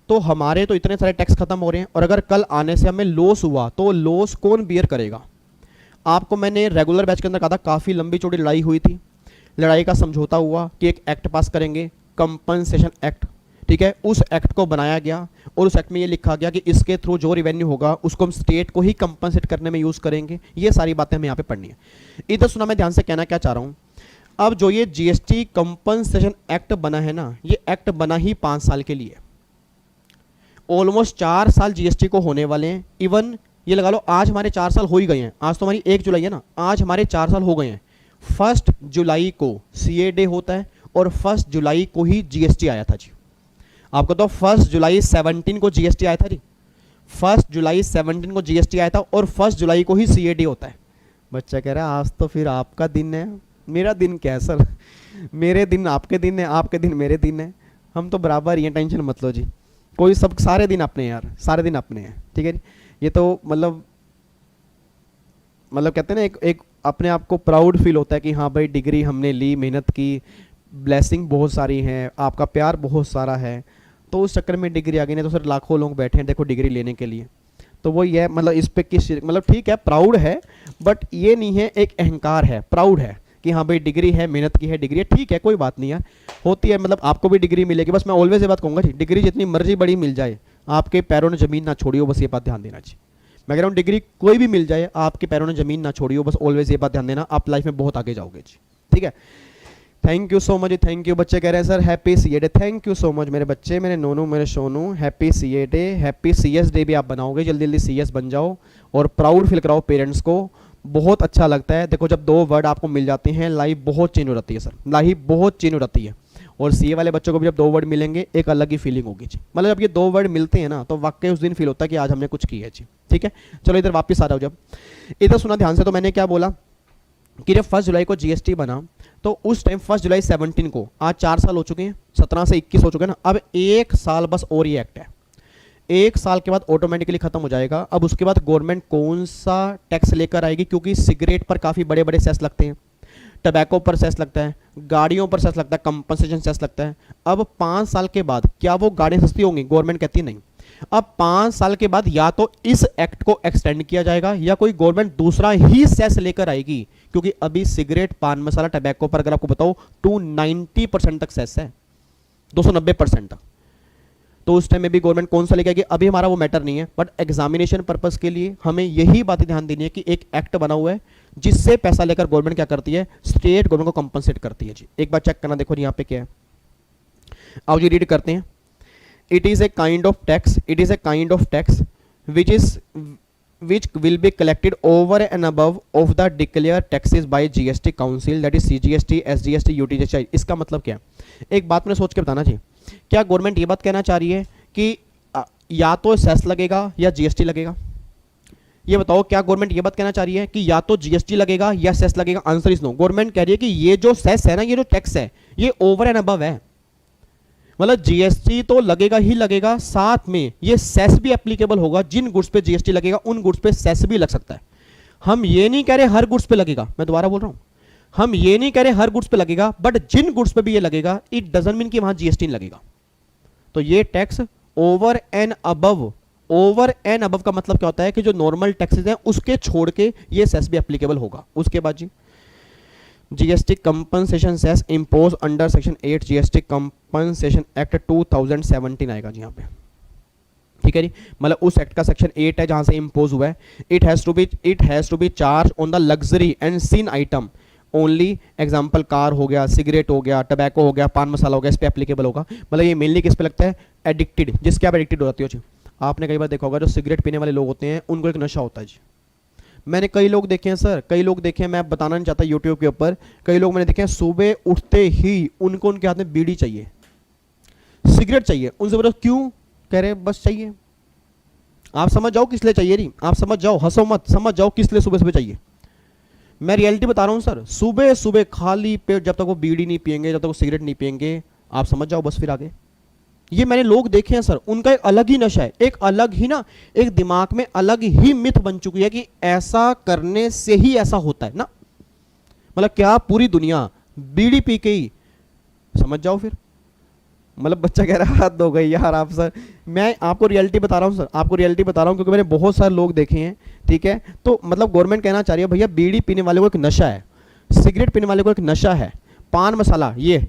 तो हमारे तो इतने सारे टैक्स खत्म हो रहे हैं, और अगर कल आने से हमें लॉस हुआ तो लॉस कौन बियर करेगा। आपको मैंने रेगुलर बैच के अंदर कहा था, काफ़ी लंबी चौड़ी लड़ाई हुई थी, लड़ाई का समझौता हुआ कि एक एक्ट पास करेंगे, कंपनसेशन एक्ट, ठीक है। उस एक्ट को बनाया गया और उस एक्ट में ये लिखा गया कि इसके थ्रू जो रिवेन्यू होगा उसको हम स्टेट को ही कंपनसेट करने में यूज़ करेंगे। ये सारी बातें हमें यहाँ पे पढ़नी है। इधर सुना, मैं ध्यान से कहना क्या चाह रहा हूँ। अब जो ये जीएसटी कंपनसेशन एक्ट बना है ना, ये एक्ट बना ही 5 साल के लिए, ऑलमोस्ट 4 साल जीएसटी को होने वाले हैं। इवन ये लगा लो आज हमारे 4 साल हो ही गए हैं, आज तो हमारी 1 जुलाई है ना, आज हमारे 4 साल हो गए हैं। 1 जुलाई को सीए डे होता है और 1 जुलाई को ही जीएसटी आया था जी। आपको तो 1 जुलाई 17 को जीएसटी आया था जी, 1 जुलाई 17 को जीएसटी आया था और 1 जुलाई को ही सीएडी होता है। बच्चा कह रहा है आज तो फिर आपका दिन है, मेरा दिन क्या है सर, मेरे दिन आपके दिन है, आपके दिन मेरे दिन है, हम तो बराबर ही हैं, टेंशन मत लो जी, कोई सब सारे दिन अपने हैं यार, सारे दिन अपने हैं, ठीक है। ये तो मतलब कहते हैं ना एक अपने आप को प्राउड फील होता है कि हाँ भाई डिग्री हमने ली, मेहनत की, ब्लेसिंग बहुत सारी हैं, आपका प्यार बहुत सारा है, तो उस चक्कर में डिग्री आ गई। नहीं तो सर लाखों लोग बैठे हैं देखो डिग्री लेने के लिए। तो वो ये मतलब इस पे किस मतलब ठीक है प्राउड है, बट ये नहीं है एक अहंकार है, प्राउड है कि हाँ भाई डिग्री है, मेहनत की है, डिग्री है, ठीक है कोई बात नहीं यार, होती है, मतलब आपको भी डिग्री मिलेगी। बस मैं ऑलवेज ये बात कहूँगा जी, डिग्री जितनी मर्जी बड़ी मिल जाए आपके पैरों ने जमीन ना छोड़ी हो, बस ये बात ध्यान देना चाहिए। मैं कह रहा हूँ डिग्री कोई भी मिल जाए आपके पैरों ने जमीन ना छोड़ी हो, बस ऑलवेज ये बात ध्यान देना, आप लाइफ में बहुत आगे जाओगे जी, ठीक है। Thank you so much, thank you. बच्चे कह रहे हैं sir happy CA day, thank you so much मेरे बच्चे, मेरे नोनू, मेरे Sonu, happy CA day, happy CS day भी आप बनाओगे, जल्दी जल्दी सीएस बन जाओ और प्राउड फील कराओ पेरेंट्स को, बहुत अच्छा लगता है। देखो जब 2 वर्ड आपको मिल जाते हैं लाइफ बहुत चेंज हो जाती है सर, लाइफ बहुत चेंज हो जाती है। और सीए वाले बच्चों को भी जब 2 वर्ड मिलेंगे एक अलग ही फीलिंग होगी जी, मतलब जब ये 2 वर्ड मिलते हैं ना तो वाकई उस दिन फील होता है कि आज हमने कुछ किया है जी, ठीक है। चलो इधर वापस आ जाओ, जब इधर सुना ध्यान से, तो मैंने क्या बोला कि जब 1 जुलाई को जीएसटी बना तो उस टाइम 1 जुलाई 17 को, आज 4 साल हो चुके हैं, 17 से 21 हो चुके हैं ना, अब 1 साल बस और ये एक्ट है, 1 साल के बाद ऑटोमेटिकली खत्म हो जाएगा। अब उसके बाद गवर्नमेंट कौन सा टैक्स लेकर आएगी, क्योंकि सिगरेट पर काफ़ी बड़े बड़े सेस लगते हैं, टबैको पर सेस लगता है, गाड़ियों पर सेस लगता है, कंपनसेशन सेस लगता है। अब 5 साल के बाद क्या वो गाड़ियाँ सस्ती होंगी? गवर्नमेंट कहती है नहीं। अब 5 साल के बाद या तो इस एक्ट को एक्सटेंड किया जाएगा या कोई गवर्नमेंट दूसरा ही सेस लेकर आएगी, क्योंकि अभी सिगरेट, पान मसाला, टबैको पर अगर आपको बताओ 290% तक सेस है, 290% तक। तो उस टाइम में भी गवर्नमेंट कौन सा लेके आएगी अभी हमारा वो मैटर नहीं है, बट एग्जामिनेशन पर्पस के लिए हमें यही बातें ध्यान देनी है कि एक एक्ट बना हुआ है जिससे पैसा लेकर गवर्नमेंट क्या करती है, स्टेट गवर्नमेंट को कंपनसेट करती है जी। एक बार चेक करना, देखो यहाँ पे क्या है, आओ जी रीड करते हैं। It is a kind of tax, it is a kind of tax which will be collected over and above of the declared taxes by GST Council, that is CGST, SGST, UTGST। इसका मतलब क्या है, एक बात मैंने सोच के बताना चाहिए, क्या गवर्नमेंट ये बात कहना चाह रही है कि या तो सेस लगेगा या जीएसटी लगेगा? ये बताओ, क्या गवर्नमेंट ये बात कहना चाह रही है कि या तो जीएसटी लगेगा या सेस लगेगा? Answer is no. गवर्नमेंट कह रही है कि ये जो सेस है ना, ये जो टैक्स है, ये ओवर एंड अबव है, मतलब जीएसटी तो लगेगा ही लगेगा, साथ में ये सेस भी एप्लीकेबल होगा। जिन गुड्स पे जीएसटी लगेगा उन गुड्स पे सेस भी लग सकता है। हम ये नहीं कह रहे हर गुड्स पे लगेगा, मैं दोबारा बोल रहा हूं, हम ये नहीं कह रहे हर गुड्स पे लगेगा, बट जिन गुड्स पे भी ये लगेगा इट डजंट मीन कि वहां जीएसटी नहीं लगेगा। तो ये tax over and above, over and above का मतलब क्या होता है कि जो नॉर्मल टैक्सेस हैं उसके छोड़ के ये सेस भी एप्लीकेबल होगा। उसके बाद जी GST compensation cess impose under section 8 GST compensation act 2017 आएगा जी यहाँ पे, ठीक है जी। मतलब उस एक्ट का सेक्शन 8 है जहां से इंपोज हुआ है। It has to be charge on the luxury and sin item only, example car हो गया, सिगरेट हो गया, टबैको हो गया, पान मसाला हो गया, इस पे एप्लीकेबल होगा। मतलब ये मेनली किस पे लगता है, एडिक्टेड, जिसके आप एडिक्टेड हो जाती हो जी। आपने कई बार देखा होगा जो सिगरेट पीने वाले लोग होते हैं उनको एक नशा होता है जी। मैंने कई लोग देखे हैं सर, कई लोग देखे हैं, मैं बताना नहीं चाहता यूट्यूब के ऊपर, कई लोग मैंने देखे हैं सुबह उठते ही उनको उनके हाथ में बीड़ी चाहिए, सिगरेट चाहिए। उनसे बोलो क्यों, कह रहे बस चाहिए। आप समझ जाओ किस लिए चाहिए, नहीं आप समझ जाओ, हंसो मत, समझ जाओ किस लिए सुबह सुबह चाहिए। मैं रियलिटी बता रहा हूं सर, सुबह सुबह खाली पेट जब तक वो बीड़ी नहीं पियेंगे, जब तक वो सिगरेट नहीं पियेंगे, आप समझ जाओ बस फिर आगे। ये मैंने लोग देखे हैं सर, उनका एक अलग ही नशा है, एक अलग ही ना, एक दिमाग में अलग ही मिथ बन चुकी है कि ऐसा करने से ही ऐसा होता है ना। मतलब क्या पूरी दुनिया बीड़ी पी के ही, समझ जाओ फिर। मतलब बच्चा कह रहा है हद हो गई यार आप सर, मैं आपको रियलिटी बता रहा हूँ सर, आपको रियलिटी बता रहा हूँ क्योंकि मैंने बहुत सारे लोग देखे हैं, ठीक है। तो मतलब गवर्नमेंट कहना चाह रही है भैया बीड़ी पीने वाले को एक नशा है, सिगरेट पीने वाले को एक नशा है, पान मसाला ये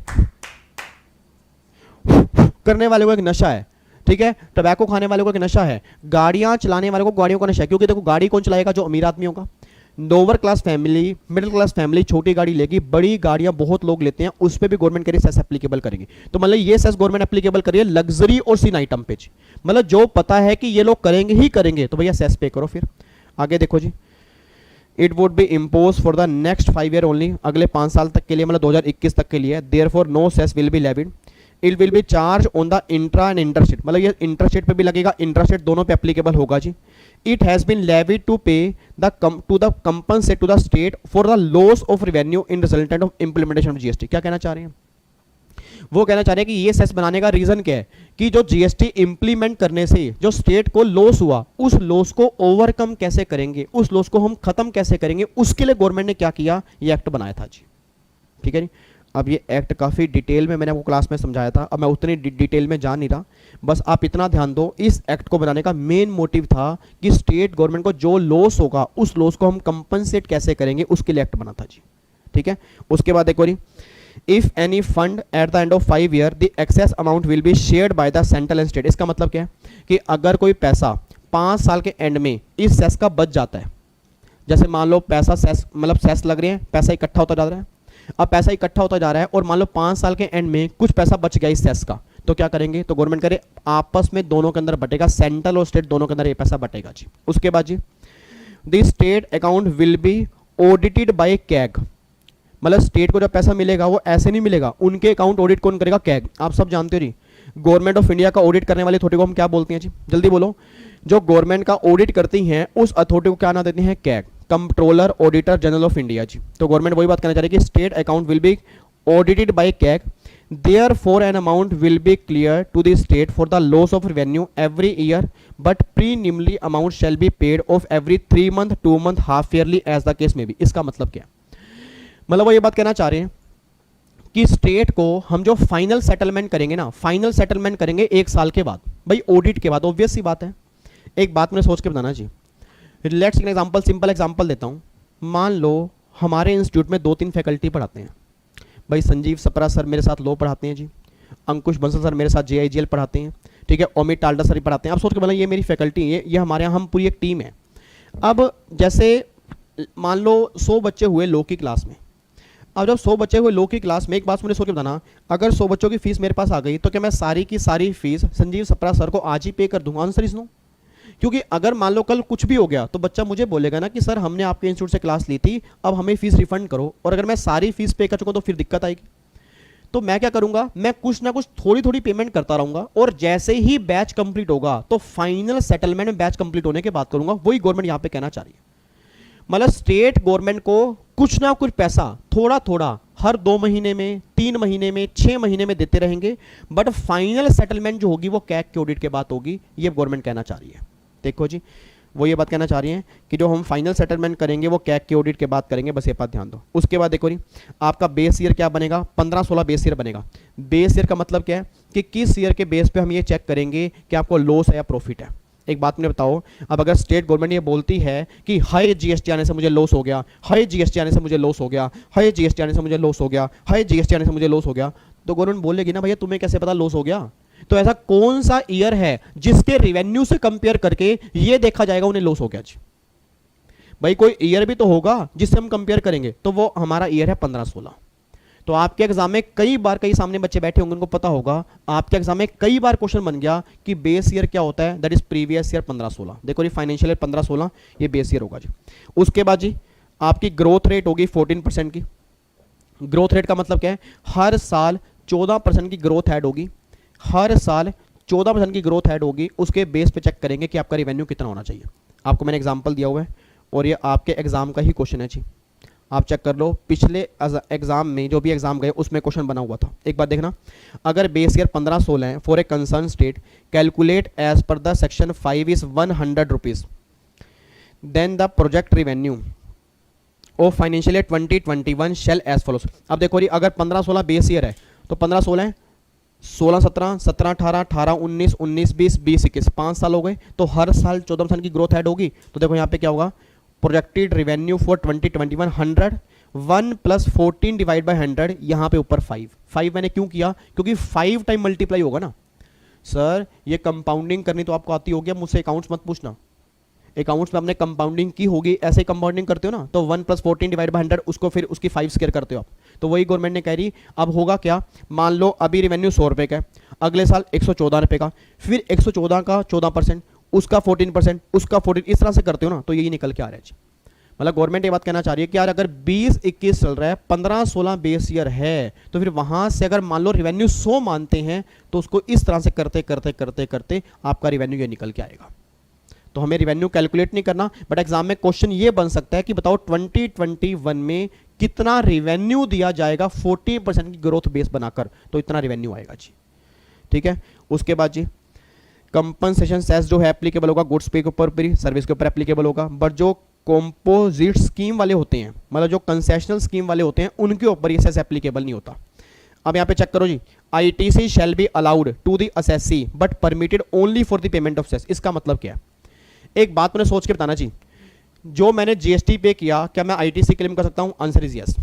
करने वाले को एक नशा है, ठीक है, टबैको खाने वाले को एक नशा है, गाड़ियां चलाने वाले को गाड़ियों का नशा है। क्योंकि देखो गाड़ी कौन चलाएगा, जो अमीर आदमी होगा। Lower class family, middle class family छोटी गाड़ी लेगी, बड़ी गाड़ियां बहुत लोग लेते हैं, उस पर भी गवर्नमेंट कह सेस एप्लीकेबल करेगी। तो मतलब ये सेस गवर्नमेंट एप्लीकेबल करिए लग्जरी और सीन आइटम पे, मतलब जो पता है कि ये लोग करेंगे ही करेंगे, तो भैया सेस पे करो। फिर आगे देखो जी, it would be impose for the next 5 year only, अगले 5 साल तक के लिए, मतलब 2021 तक के लिए। Therefore no cess will be levied. It will be charge on the intra and interstate, मतलब ये इंटरस्टेट पे भी लगेगा, इंट्रास्टेट दोनों पे एप्लीकेबल होगा जी। It has been levied to pay to the compensate to the state for the loss of revenue in resultant of implementation of GST. क्या कहना चाह रहे हैं? वो कहना चाह रहे हैं कि ये सेस बनाने का रीजन क्या है कि जो जीएसटी इंप्लीमेंट करने से जो स्टेट को लॉस हुआ, उस लॉस को ओवरकम कैसे करेंगे, उस लॉस को हम खत्म कैसे करेंगे, उसके लिए गवर्नमेंट ने क्या किया, ये एक्ट बनाया था जी। ठीक है जी। अब ये एक्ट काफ़ी डिटेल में मैंने आपको क्लास में समझाया था, अब मैं उतनी डिटेल में जा नहीं रहा, बस आप इतना ध्यान दो, इस एक्ट को बनाने का मेन मोटिव था कि स्टेट गवर्नमेंट को जो लॉस होगा उस लॉस को हम कंपनसेट कैसे करेंगे, उसके लिए एक्ट बना था जी। ठीक है। उसके बाद देखो जी, if any fund at the end of 5 year the excess amount will be shared by the central and state. इसका मतलब क्या है कि अगर कोई पैसा 5 साल के एंड में इस सेस का बच जाता है, जैसे मान लो पैसा सेस मतलब सेस लग रहे हैं, पैसा इकट्ठा होता जा रहा है, अब पैसा इकट्ठा होता जा रहा है और मान लो 5 साल के एंड में कुछ पैसा बच गया इस सेस का, तो क्या करेंगे, तो गवर्नमेंट करे आपस में दोनों के अंदर बटेगा, सेंट्रल और स्टेट दोनों के अंदर ये पैसा बटेगा जी। उसके बाद जी, the state account will be audited by CAG, मतलब स्टेट को जब पैसा मिलेगा वो ऐसे नहीं मिलेगा, उनके अकाउंट ऑडिट कौन करेगा, कैग। आप सब जानते हो जी, गवर्नमेंट ऑफ इंडिया का ऑडिट करने वाली अथॉरिटी को हम क्या बोलते हैं जी, जल्दी बोलो। जो गवर्नमेंट का ऑडिट करती हैं उस अथॉरिटी को क्या नाम देते हैं, CAG, controller auditor general of India जी। तो गवर्नमेंट वही बात कहना चाह रही है कि state account will be audited by CAG, therefore an amount will be clear to the state for the loss of revenue every year, but preliminary amount shall be paid of every 3 month 2 month half yearly as the case may be। इसका मतलब क्या, मतलब वो ये बात कहना चाह रहे हैं कि स्टेट को हम जो फाइनल सेटलमेंट करेंगे ना, फाइनल सेटलमेंट करेंगे 1 साल के बाद, भाई ऑडिट के बाद, ऑब्वियस सी बात है। एक बात मैंने सोच के बताना जी, let's an example, simple example देता हूँ। मान लो हमारे इंस्टीट्यूट में 2-3 फैकल्टी पढ़ाते हैं, भाई संजीव सप्रा सर मेरे साथ लॉ पढ़ाते हैं जी, अंकुश बंसल सर मेरे साथ JIGL पढ़ाते हैं, ठीक है, अमित टाल्डा सर ही पढ़ाते हैं। आप सोच के बोला ये मेरी फैकल्टी है, ये हमारे यहाँ हम पूरी एक टीम है। अब जैसे मान लो 100 बच्चे हुए लॉ की क्लास में, अब जब 100 बच्चे हुए लॉ की क्लास में, एक बात मुझे सोच के बताना, अगर 100 बच्चों की फीस मेरे पास आ गई तो क्या मैं सारी की सारी फीस संजीव सप्रा सर को आज ही पे कर दूंगा? Answer is no. क्योंकि अगर मान लो कल कुछ भी हो गया तो बच्चा मुझे बोलेगा ना कि सर हमने आपके इंस्टीट्यूट से क्लास ली थी, अब हमें फीस रिफंड करो, और अगर मैं सारी फीस पे कर चुका तो फिर दिक्कत आएगी। तो मैं क्या करूंगा, मैं कुछ ना कुछ थोड़ी थोड़ी पेमेंट करता रहूंगा, और जैसे ही बैच कंप्लीट होगा तो फाइनल सेटलमेंट में बैच कंप्लीट होने के बाद करूंगा। वही गवर्नमेंट यहां पे कहना चाह रही है, मतलब स्टेट गवर्नमेंट को कुछ ना कुछ पैसा थोड़ा थोड़ा हर 2 महीने में, 3 महीने में, 6 महीने में देते रहेंगे, बट फाइनल सेटलमेंट जो होगी वो कैग के ऑडिट के बाद होगी, ये गवर्नमेंट कहना चाह रही है। देखो जी, वो ये बात कहना चाह रही हैं कि जो हम फाइनल सेटलमेंट करेंगे वो कैग के ऑडिट के बाद करेंगे, बस ये बात ध्यान दो। उसके बाद देखो जी, आपका बेस ईयर क्या बनेगा, 15-16 बेस ईयर बनेगा। बेस ईयर का मतलब क्या है कि किस ईयर के बेस पे हम ये चेक करेंगे कि आपको लॉस है या प्रॉफिट है। एक बात मुझे बताओ, अब अगर स्टेट गवर्नमेंट ये बोलती है कि हाई जीएसटी आने से मुझे लॉस हो गया, हाई जीएसटी आने से मुझे लॉस हो गया, हाई जीएसटी आने से मुझे लॉस हो गया, हाई जीएसटी आने से मुझे लॉस हो गया, तो गवर्नमेंट बोलेगी ना भैया तुम्हें कैसे पता लॉस हो गया? तो ऐसा कौन सा ईयर है जिसके रेवेन्यू से कंपेयर करके ये देखा जाएगा उन्हें लॉस हो गया जी? भाई कोई ईयर भी तो होगा जिससे हम कंपेयर करेंगे, तो वो हमारा ईयर है 15-16। तो आपके एग्जाम में कई बार, कई सामने बच्चे बैठे होंगे उनको पता होगा, आपके एग्जाम में कई बार क्वेश्चन बन गया कि बेस ईयर क्या होता है, दैट इज प्रीवियस ईयर 15-16। देखो जी, फाइनेंशियल ईयर 15-16 ये बेस ईयर होगा जी। उसके बाद जी आपकी ग्रोथ रेट होगी 14% की। ग्रोथ रेट का मतलब क्या है, हर साल 14% की ग्रोथ ऐड होगी, हर साल 14% की ग्रोथ ऐड होगी। उसके बेस पे चेक करेंगे कि आपका रेवेन्यू कितना होना चाहिए। आपको मैंने एग्जांपल दिया हुआ है और ये आपके एग्जाम का ही क्वेश्चन है जी, आप चेक कर लो। पिछले एग्जाम में जो भी एग्जाम गए उसमें क्वेश्चन बना हुआ था। एक बात देखना, अगर बेस ईयर 15-16 है for a concern state, calculate as per the section 5 is 100 rupees, then the project revenue of financial year 2021 shall as follows. अब देखो जी, अगर 15-16 बेस ईयर है तो 15-16 है, 16-17, 17-18, 18-19, 19-20, 20-21, 5 साल हो गए, तो हर साल 14% की ग्रोथ ऐड होगी। तो देखो यहाँ पे क्या होगा, projected revenue for 2021 100, 1 + 14 divide by 100, यहाँ पे ऊपर 5 मैंने क्यों किया, क्योंकि 5 टाइम मल्टीप्लाई होगा ना। सर ये कंपाउंडिंग करनी तो आपको आती होगी, मुझसे अकाउंट्स मत पूछना, अकाउंट्स में आपने कंपाउंडिंग की होगी, ऐसे कंपाउंडिंग करते हो ना, तो 1 + 14 डिवाइड बाय 100, उसको फिर उसकी 5 स्क्वायर करते हो आप। तो वही गवर्नमेंट ने कह रही, अब होगा क्या, मान लो अभी रेवेन्यू 100 रुपये का है, अगले साल 114 रुपये का, फिर 114 का 14%, उसका 14%, उसका 14, इस तरह से करते हो ना, तो यही निकल के आ रहा है जी। मतलब गवर्नमेंट ये बात कहना चाह रही है कि यार अगर 20-21 चल रहा है, 15-16 बेस ईयर है, तो फिर वहां से अगर मान लो रिवेन्यू 100 मानते हैं तो उसको इस तरह से करते करते करते करते आपका रिवेन्यू ये निकल के आएगा। तो हमें रिवेन्यू कैलकुलेट नहीं करना, बट एग्जाम में क्वेश्चन ये बन सकता है कि बताओ 2021 में कितना रिवेन्यू दिया जाएगा 40% की ग्रोथ बेस बनाकर, तो इतना रिवेन्यू आएगा जी। ठीक है, उसके बाद जी कंपनसेशन सेस जो है एप्लीकेबल होगा गुड्स पे के ऊपर भी, सर्विस के ऊपर एप्लीकेबल होगा, बट जो कॉम्पोजिट स्कीम वाले होते हैं, मतलब जो कंसेशनल स्कीम वाले होते हैं, उनके ऊपर ये सेस एप्लीकेबल नहीं होता। अब यहाँ पे चेक करो जी, ITC shall be allowed to the assessee but permitted only for the payment of cess. इसका मतलब क्या है? एक बात मैंने सोच के बताना जी, जो मैंने जीएसटी पे किया क्या मैं आईटीसी क्लेम कर सकता हूं? Answer is yes.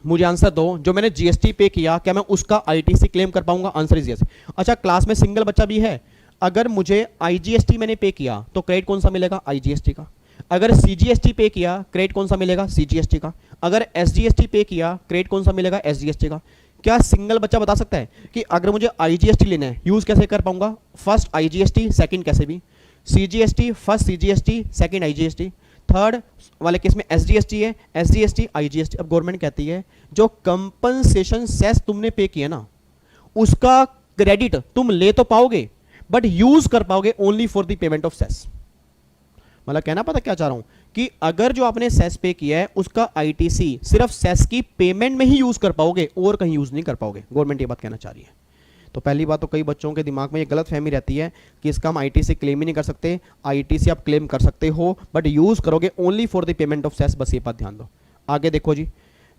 मुझे आंसर दो, जो मैंने जीएसटी पे किया क्या मैं उसका आईटीसी क्लेम कर पाऊंगा? Answer is yes. अच्छा, क्लास में सिंगल बच्चा भी है, अगर मुझे आईजीएसटी मैंने पे किया तो क्रेडिट कौन सा मिलेगा? आईजीएसटी का। अगर सीजीएसटी पे किया क्रेडिट कौन सा मिलेगा? सीजीएसटी का। अगर एसजीएसटी पे किया क्रेडिट कौन सा मिलेगा? एसजीएसटी का। क्या सिंगल बच्चा बता सकता है कि अगर मुझे आईजीएसटी लेना है यूज कैसे कर पाऊंगा? फर्स्ट आईजीएसटी, सेकंड कैसे भी CGST, first CGST second IGST, third वाले केस में एसजीएसटी है, एसजीएसटी आईजीएसटी। अब गवर्नमेंट कहती है जो कंपनसेशन सेस तुमने पे किया ना उसका क्रेडिट तुम ले तो पाओगे बट यूज कर पाओगे only for the payment of cess. मतलब कहना पता क्या चाह रहा हूं कि अगर जो आपने सेस पे किया है उसका आईटीसी सिर्फ सेस की पेमेंट में ही यूज कर पाओगे और कहीं यूज नहीं कर पाओगे। गवर्नमेंट ये बात कहना चाह रही है। तो पहली बात तो कई बच्चों के दिमाग में ये गलत फहमी रहती है कि इसका हम आईटीसी क्लेम ही नहीं कर सकते। आईटीसी आप क्लेम कर सकते हो बट यूज करोगे only for the payment of cess, बस ये बात ध्यान दो। आगे देखो जी,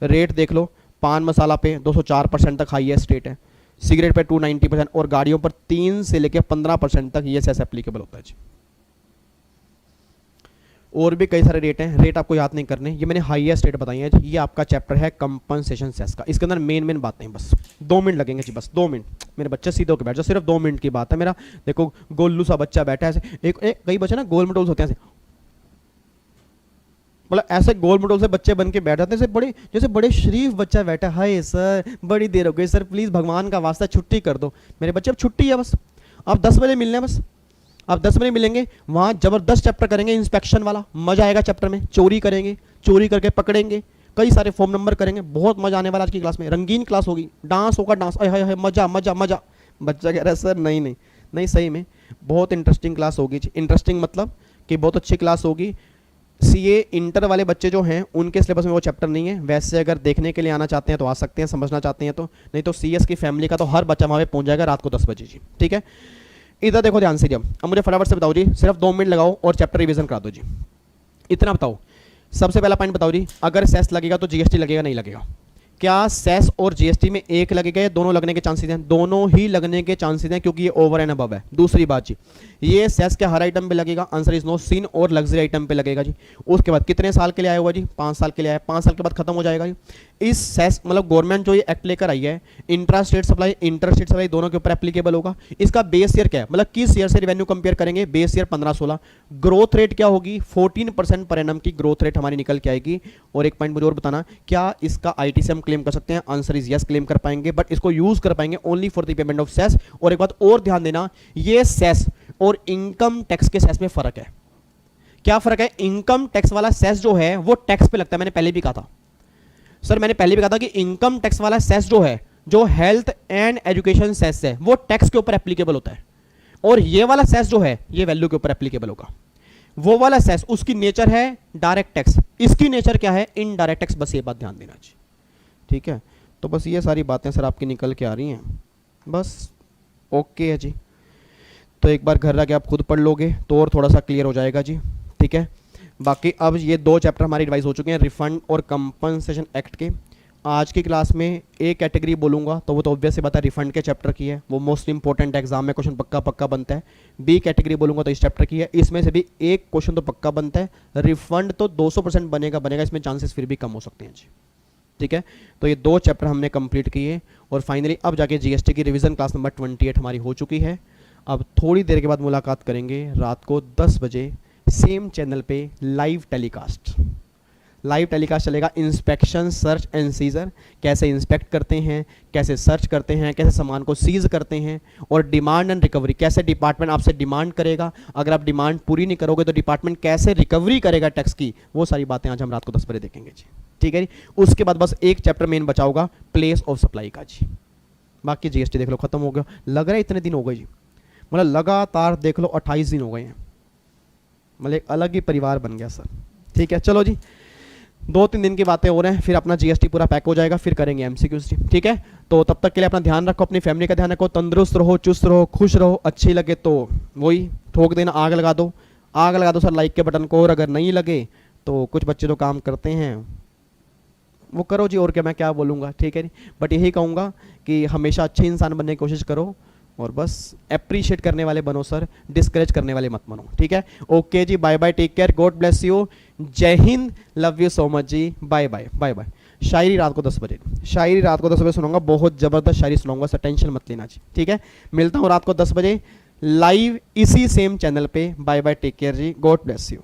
रेट देख लो, पान मसाला पे 204% तक हाईएस्ट रेट है, सिगरेट पे 290% और गाड़ियों पर 3 से लेकर 15% तक ये सेस एप्लीकेबल होता है जी। और भी कई सारे रेट हैं, रेट आपको याद नहीं करने, ये मैंने हाईएस्ट रेट बताई है। ये आपका चैप्टर है कंपनसेशन सेस का, इसके अंदर मेन बातें बस 2 मिनट लगेंगे जी, बस 2 मिनट। मेरे बच्चे सीधे होकर बैठ जाओ, सिर्फ 2 मिनट की बात है। मेरा देखो गोल्लू सा बच्चा बैठा है ऐसे, एक कई बच्चे ना गोल मटोल होते हैं ऐसे, मतलब ऐसे गोल मटोल से बच्चे बन के बैठ जाते हैं जैसे बड़े शरीफ बच्चा बैठा है। हाय सर बड़ी देर हो गई सर, प्लीज भगवान का वास्ता छुट्टी कर दो। मेरे बच्चे अब छुट्टी है बस, अब 10 बजे मिलने बस, अब 10 बजे मिलेंगे, वहां जबरदस्त चैप्टर करेंगे इंस्पेक्शन वाला, मजा आएगा चैप्टर में। चोरी करेंगे, चोरी करके पकड़ेंगे, कई सारे फॉर्म नंबर करेंगे, बहुत मजा आने वाला आज की क्लास में। रंगीन क्लास होगी, डांस होगा, डांस, हाय हाय मजा मजा मजा। बच्चा कह रहा है सर नहीं नहीं नहीं, सही में बहुत इंटरेस्टिंग क्लास होगी। इंटरेस्टिंग मतलब कि बहुत अच्छी क्लास होगी। सीए इंटर वाले बच्चे जो हैं उनके सिलेबस में वो चैप्टर नहीं है, वैसे अगर देखने के लिए आना चाहते हैं तो आ सकते हैं, समझना चाहते हैं तो, नहीं तो सीएस की फैमिली का तो हर बच्चा वहाँ पे पहुंच जाएगा रात को 10 बजे जी। ठीक है, इधर देखो ध्यान से। जब अब मुझे फटाफट से बताओ जी, सिर्फ 2 मिनट लगाओ और चैप्टर रिवीजन करा दो जी। इतना बताओ, सबसे पहला पॉइंट बताओ जी, अगर सेस लगेगा तो जीएसटी लगेगा नहीं लगेगा? क्या सेस और जीएसटी में एक लगेगा या दोनों लगने के चांसेस हैं? दोनों ही लगने के चांसेस हैं क्योंकि ये ओवर एंड अबव है। दूसरी बात जी, ये सेस के हर आइटम पे लगेगा? Answer is no. सिन और लग्जरी आइटम पे लगेगा जी। उसके बाद कितने साल के लिए आया हुआ जी? 5 साल के लिए आया, 5 साल के बाद खत्म हो जाएगा जी। इस सेस मतलब गवर्नमेंट जो ये एक्ट लेकर आई है, intra state supply inter state supply दोनों के ऊपर एप्लीकेबल होगा। इसका बेस ईयर क्या है, मतलब किस ईयर से रेवेन्यू कंपेयर करेंगे? Base year 15-16। ग्रोथ रेट क्या होगी? 14% पर एनम की ग्रोथ रेट हमारी निकल के आएगी। और एक पॉइंट मुझे और बताना, क्या इसका आईटीसी हम क्लेम कर सकते हैं? आंसर इज यस, क्लेम कर पाएंगे, बट इसको यूज कर पाएंगे only for the payment of cess. और एक बात और ध्यान देना, ये सेस और इनकम टैक्स के सेस में फर्क है। क्या फर्क है? इनकम टैक्स वाला सेस जो है वो टैक्स पे लगता है, मैंने पहले भी कहा था सर, मैंने पहले भी कहा था कि इनकम टैक्स वाला सेस जो है, जो हेल्थ एंड एजुकेशन सेस है, वो टैक्स के ऊपर एप्लीकेबल होता है। और ये वाला सेस जो है ये वैल्यू के ऊपर एप्लीकेबल होगा। वो वाला सेस उसकी नेचर है डायरेक्ट टैक्स, इसकी नेचर क्या है? Indirect tax. बस ये बात ध्यान देना जी। ठीक है, तो बस ये सारी बातें सर आपकी निकल के आ रही हैं, बस ओके है जी। तो एक बार घर जाके आप खुद पढ़ लोगे तो और थोड़ा सा क्लियर हो जाएगा जी। ठीक है, बाकी अब ये 2 चैप्टर हमारी रिवाइज हो चुके हैं, रिफंड और कंपनसेशन एक्ट के। आज की क्लास में एक कैटेगरी बोलूंगा तो वो तो ऑब्वियस सी बात है रिफंड के चैप्टर की है, वो मोस्ट इंपॉर्टेंट एग्जाम में क्वेश्चन पक्का पक्का बनता है। बी कैटेगरी बोलूंगा तो इस चैप्टर की है, इसमें से भी एक क्वेश्चन तो पक्का बनता है। रिफंड तो 200% बनेगा, इसमें चांसेस फिर भी कम हो सकते हैं जी। ठीक है, तो ये 2 चैप्टर हमने कंप्लीट किए और फाइनली अब जाके जीएसटी की रिवीजन क्लास नंबर 28 हमारी हो चुकी है। अब थोड़ी देर के बाद मुलाकात करेंगे रात को 10 बजे सेम चैनल पे लाइव टेलीकास्ट। लाइव टेलीकास्ट चलेगा इंस्पेक्शन सर्च एंड सीजर, कैसे इंस्पेक्ट करते हैं, कैसे सर्च करते हैं, कैसे सामान को सीज करते हैं, और डिमांड एंड रिकवरी, कैसे डिपार्टमेंट आपसे डिमांड करेगा, अगर आप डिमांड पूरी नहीं करोगे तो डिपार्टमेंट कैसे रिकवरी करेगा टैक्स की, वो सारी बातें आज हम रात को 10 बजे देखेंगे जी। ठीक है जी। उसके बाद बस एक चैप्टर मेन बचा होगा प्लेस ऑफ सप्लाई का जी। बाकी जीएसटी देख लो खत्म हो गया। लग रहा है इतने दिन हो गए जी, मतलब लगातार देख लो 28 दिन हो गए हैं, मतलब एक अलग ही परिवार बन गया सर। ठीक है चलो जी, 2-3 दिन की बातें हो रहे हैं, फिर अपना जीएसटी पूरा पैक हो जाएगा, फिर करेंगे एमसीक्यूज। ठीक है, तो तब तक के लिए अपना ध्यान रखो, अपनी फैमिली का ध्यान रखो, तंदुरुस्त रहो, चुस्त रहो, खुश रहो। अच्छी लगे तो वही ठोक देना, आग लगा दो, आग लगा दो सर लाइक के बटन को, और अगर नहीं लगे तो कुछ बच्चे जो काम करते हैं वो करो जी, और क्या मैं क्या बोलूँगा। ठीक है जी, बट यही कहूँगा कि हमेशा अच्छे इंसान बनने की कोशिश करो, और बस अप्रिशिएट करने वाले बनो सर, डिस्करेज करने वाले मत बनो। ठीक है, ओके जी, bye bye, take care, God bless you, जय Hind, love you so much जी, बाय बाय बाय बाय। शायरी रात को 10 बजे, शायरी रात को 10 बजे सुनाऊंगा, बहुत ज़बरदस्त शायरी सुनाऊंगा सर, टेंशन मत लेना जी। ठीक है, मिलता हूँ रात को 10 बजे लाइव इसी सेम चैनल पे। बाय बाय, टेक केयर जी, गॉड ब्लेस यू।